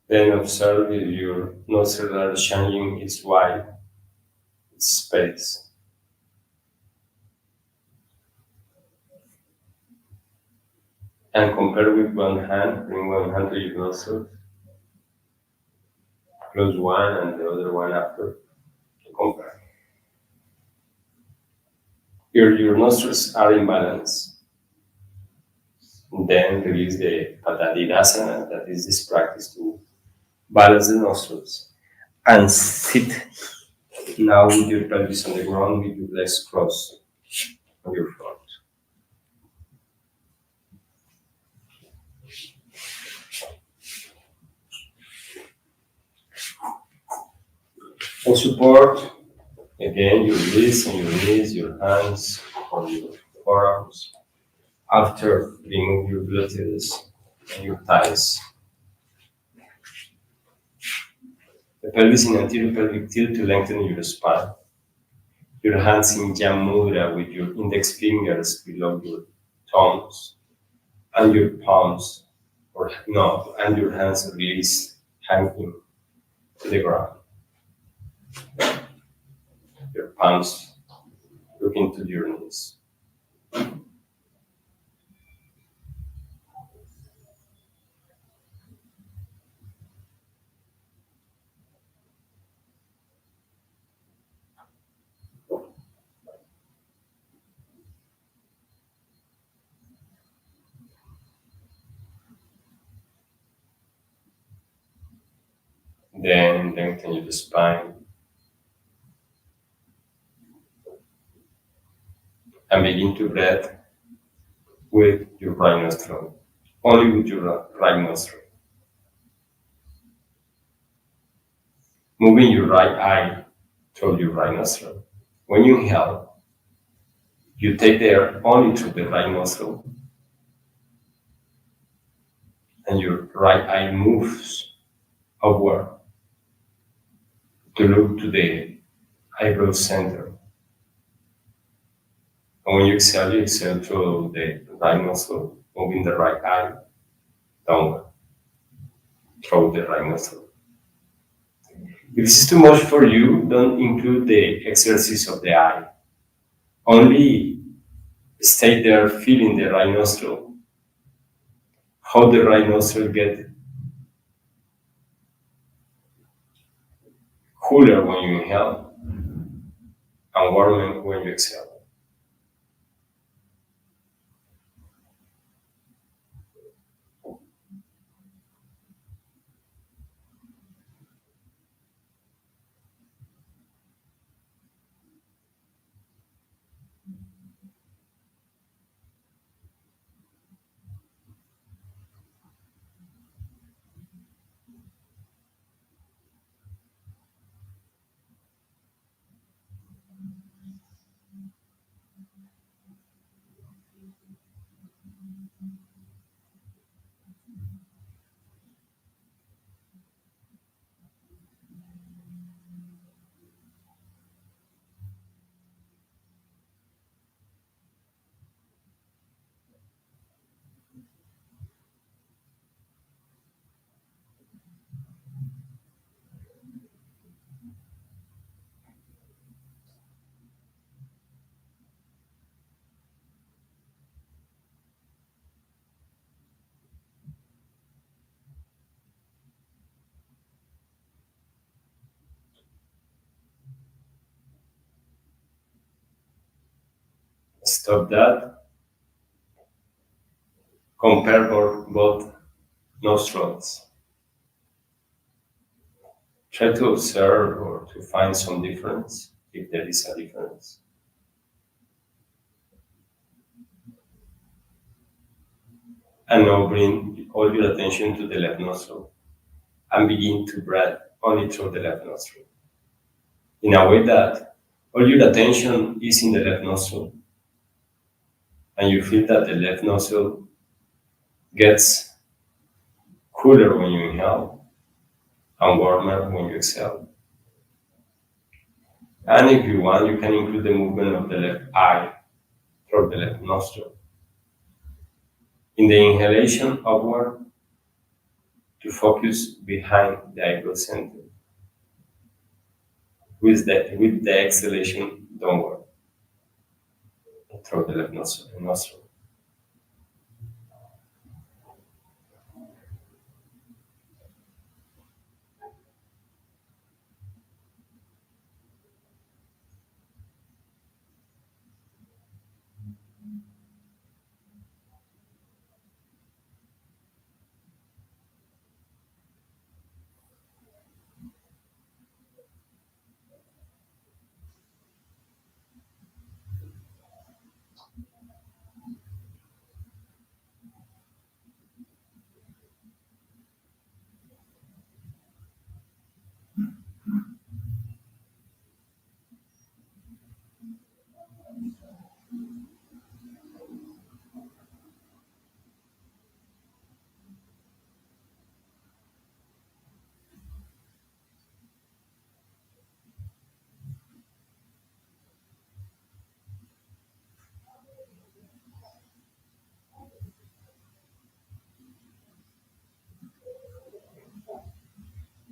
Then observe if your nostrils are changing its wide, its space. And compare with one hand, bring one hand to your nostrils, close one and the other one after to compare. Your nostrils are in balance. Then release the Asana, that is this practice to balance the nostrils. And sit now with your pelvis on the ground with your legs crossed on your front. And support again your wrists and your knees, your hands or your forearms. After remove your gluteus and your thighs. The pelvis in anterior pelvic tilt to lengthen your spine. Your hands in Gyan Mudra with your index fingers below your thumbs and your palms, and your hands release, hanging to the ground. Your palms look into your knees. Then lengthen your spine and begin to breathe with your right nostril, only with your right nostril. Moving your right eye through your right nostril. When you inhale, you take the air only through the right nostril, and your right eye moves upward to look to the eyebrow center. And when you exhale through the right nostril, moving the right eye downward through the right nostril. If this is too much for you, don't include the exercise of the eye. Only stay there feeling the right nostril, how the right nostril gets cooler when you inhale and warmer when you exhale. Stop that. Compare both nostrils. Try to observe or to find some difference, if there is a difference. And now bring all your attention to the left nostril and begin to breathe only through the left nostril. In a way that all your attention is in the left nostril, and you feel that the left nostril gets cooler when you inhale and warmer when you exhale. And if you want, you can include the movement of the left eye through the left nostril. In the inhalation upward, to focus behind the eyebrow center. With the exhalation downward through the left nostril.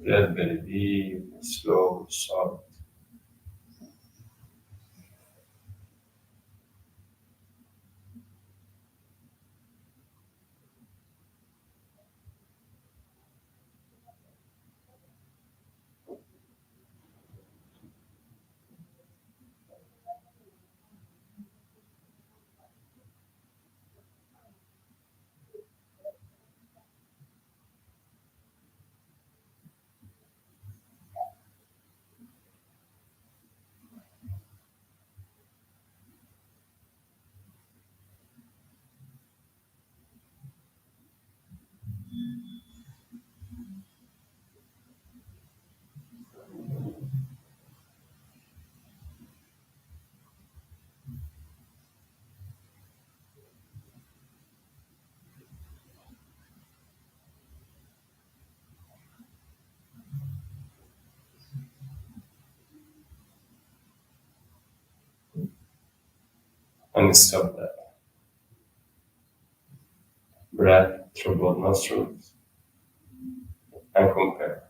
Breath very deep, slow, soft. And stop that. Breath through both nostrils and compare.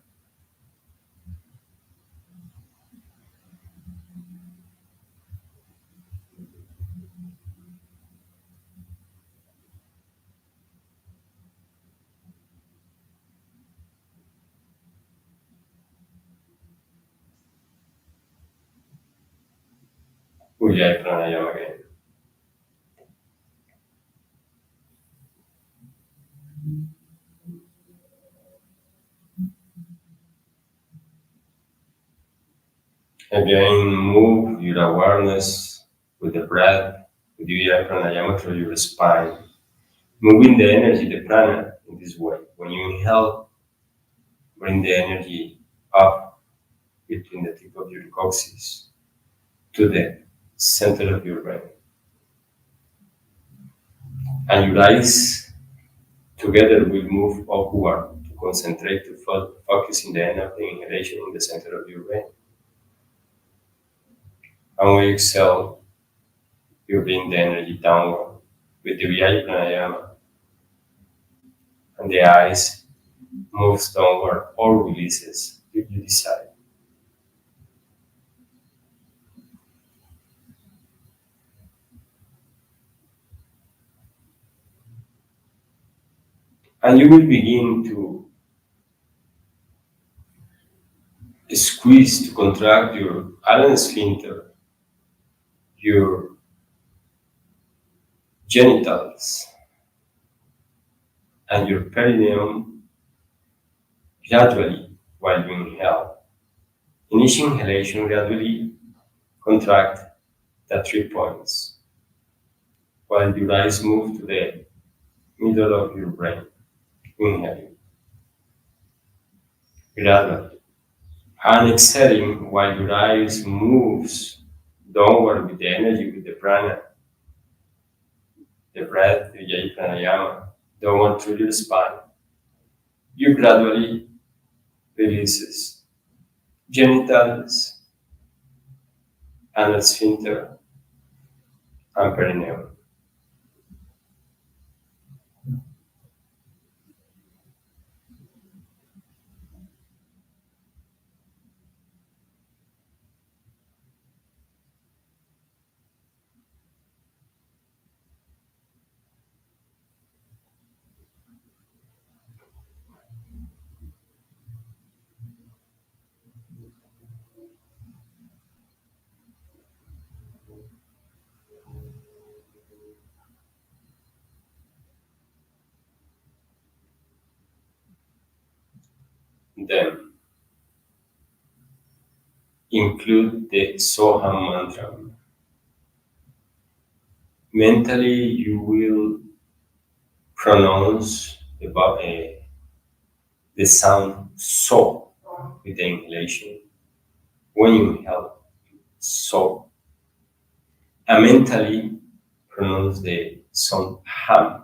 Ujjayi Pranayama again. Again, move your awareness with the breath, with Ujjayi Pranayama through your spine. Moving the energy, the prana, in this way. When you inhale, bring the energy up between the tip of your coccyx to the center of your brain. And your eyes together will move upward to concentrate, to focus in the end of the inhalation in the center of your brain. And when you exhale, you bring the energy downward with the Ujjayi Pranayama. And the eyes moves downward or releases if you decide. And you will begin to squeeze, to contract your Allen sphincter, your genitals, and your perineum gradually while you inhale. In each inhalation, gradually contract the 3 points while your eyes move to the middle of your brain. Inhaling gradually. And exhaling while your eyes moves downward with the energy, with the prana, the breath, the Pranayama, downward through your spine. You gradually releases genitals, anal sphincter, and perineum. Then include the Soham mantra. Mentally, you will pronounce the sound so with the inhalation. When you inhale, so. And mentally pronounce the sound ham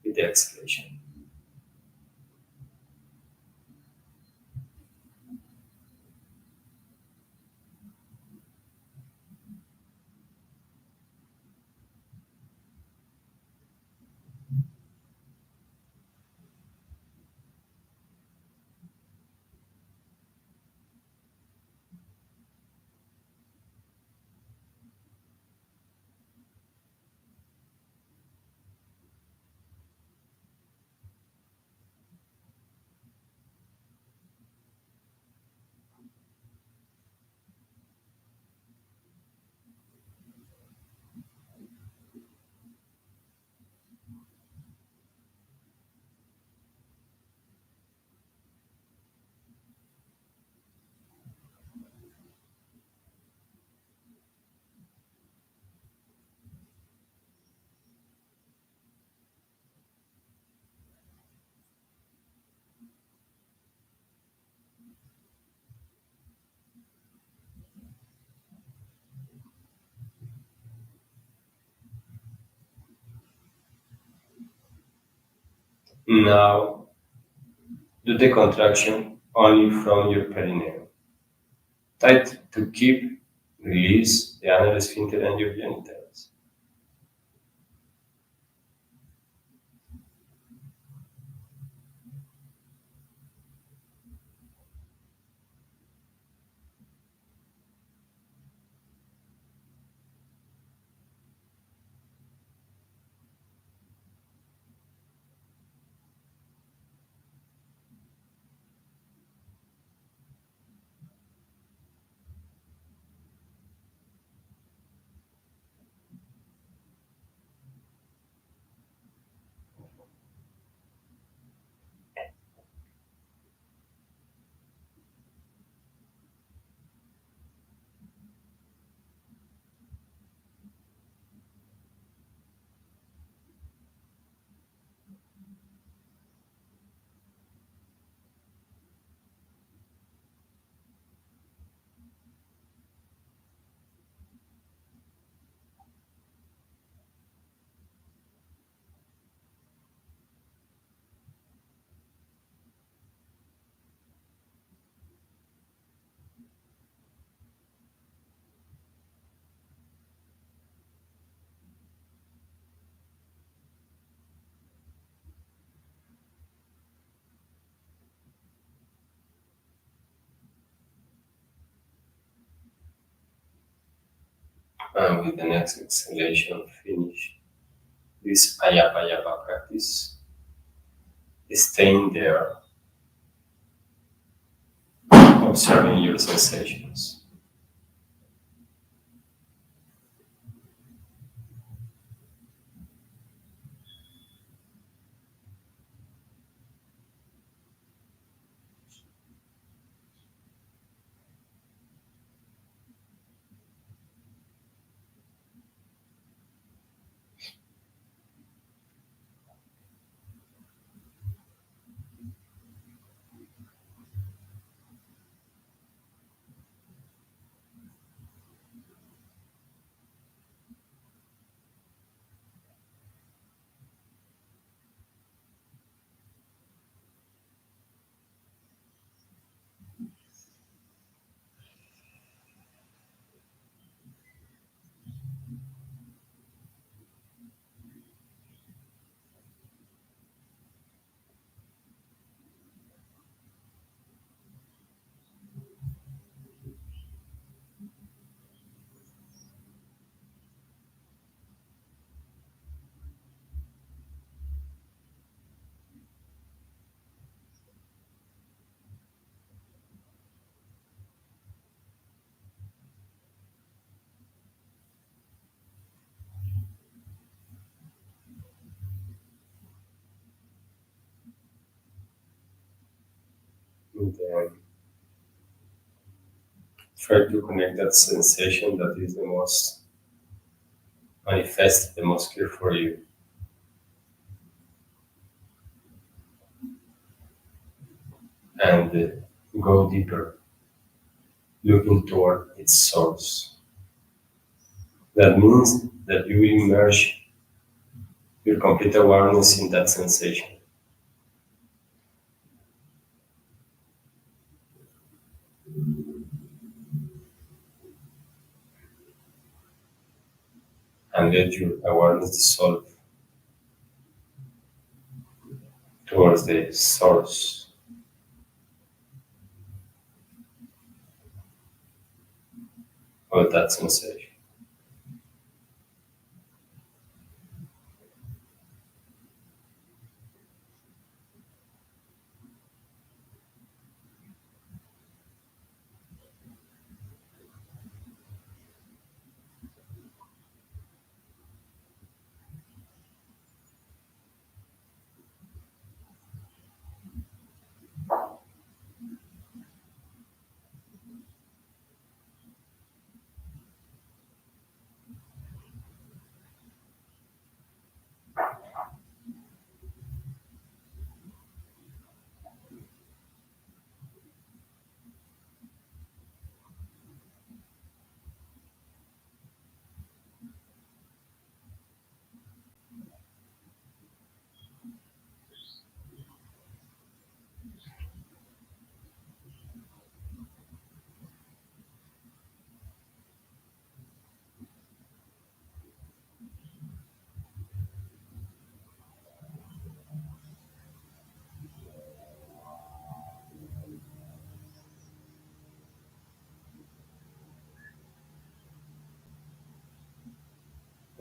with the exhalation. Now, do the contraction only from your perineum. Tight to keep, release the anal sphincter and your genitals. And with the next exhalation, finish this ayapa practice. Staying there, observing your sensations. And then try to connect that sensation that is the most manifest, the most clear for you. And go deeper, looking toward its source. That means that you immerse your complete awareness in that sensation. And let your awareness dissolve towards the source of that sensation.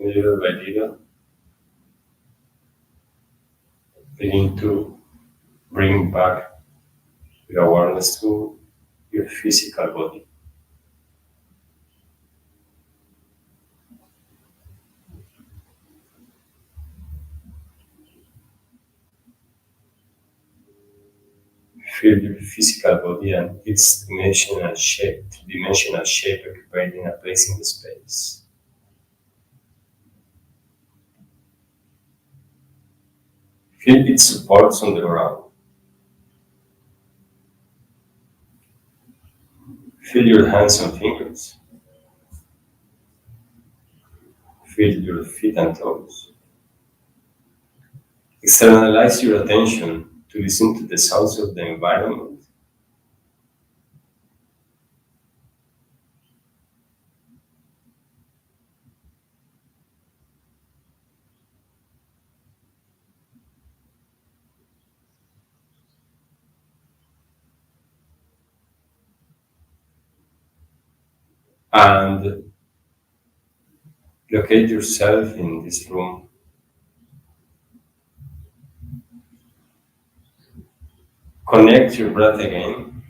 Little by little, begin to bring back your awareness to your physical body. Feel your physical body and its dimensional shape occupying a place in the space. Feel its supports on the ground. Feel your hands and fingers. Feel your feet and toes. Externalize your attention to listen to the sounds of the environment. And locate yourself in this room. Connect your breath again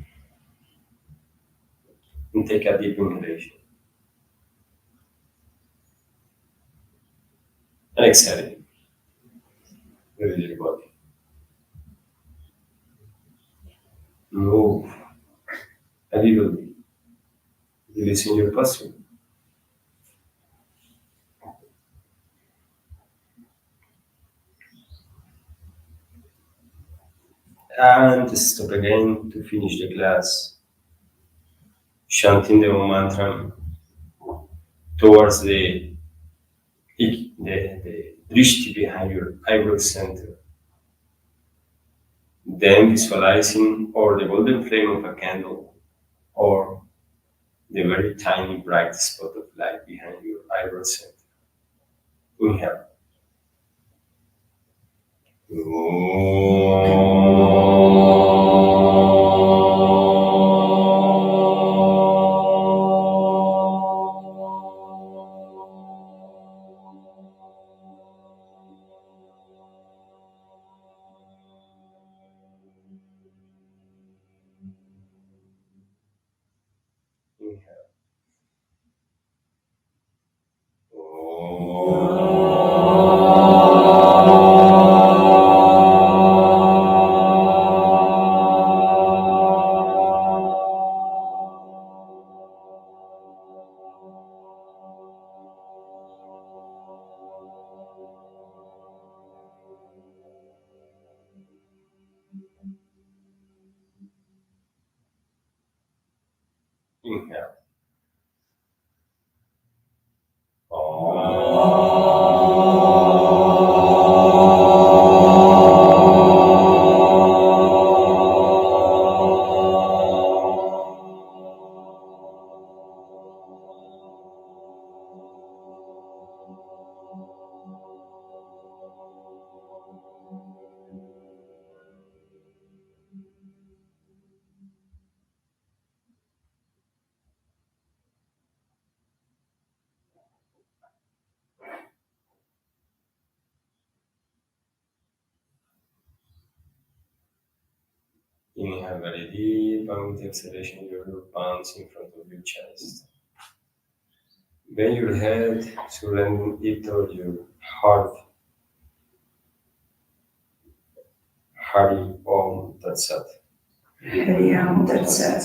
and take a deep inhalation. And exhale. Release your body. Move a little bit. Releasing your posture. And stop again to finish the class. Chanting the Om mantra towards the Drishti behind your eyebrow center. Then visualizing or the golden flame of a candle or the very tiny bright spot of light behind your eyebrow center. Inhale. Inhale. Inhale very deep, and with exhalation, your palms in front of your chest. Bend your head, surrendering it toward your heart. Hari Om Tat Sat. Hari Om Tat Sat.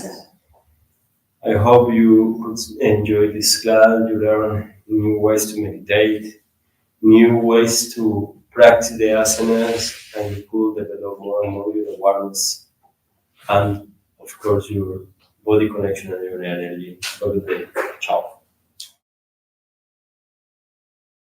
I hope you could enjoy this class. You learn new ways to meditate, new ways to practice the asanas, and you could develop more and more your awareness and, of course, your body connection and your energy. Have a good day. Ciao.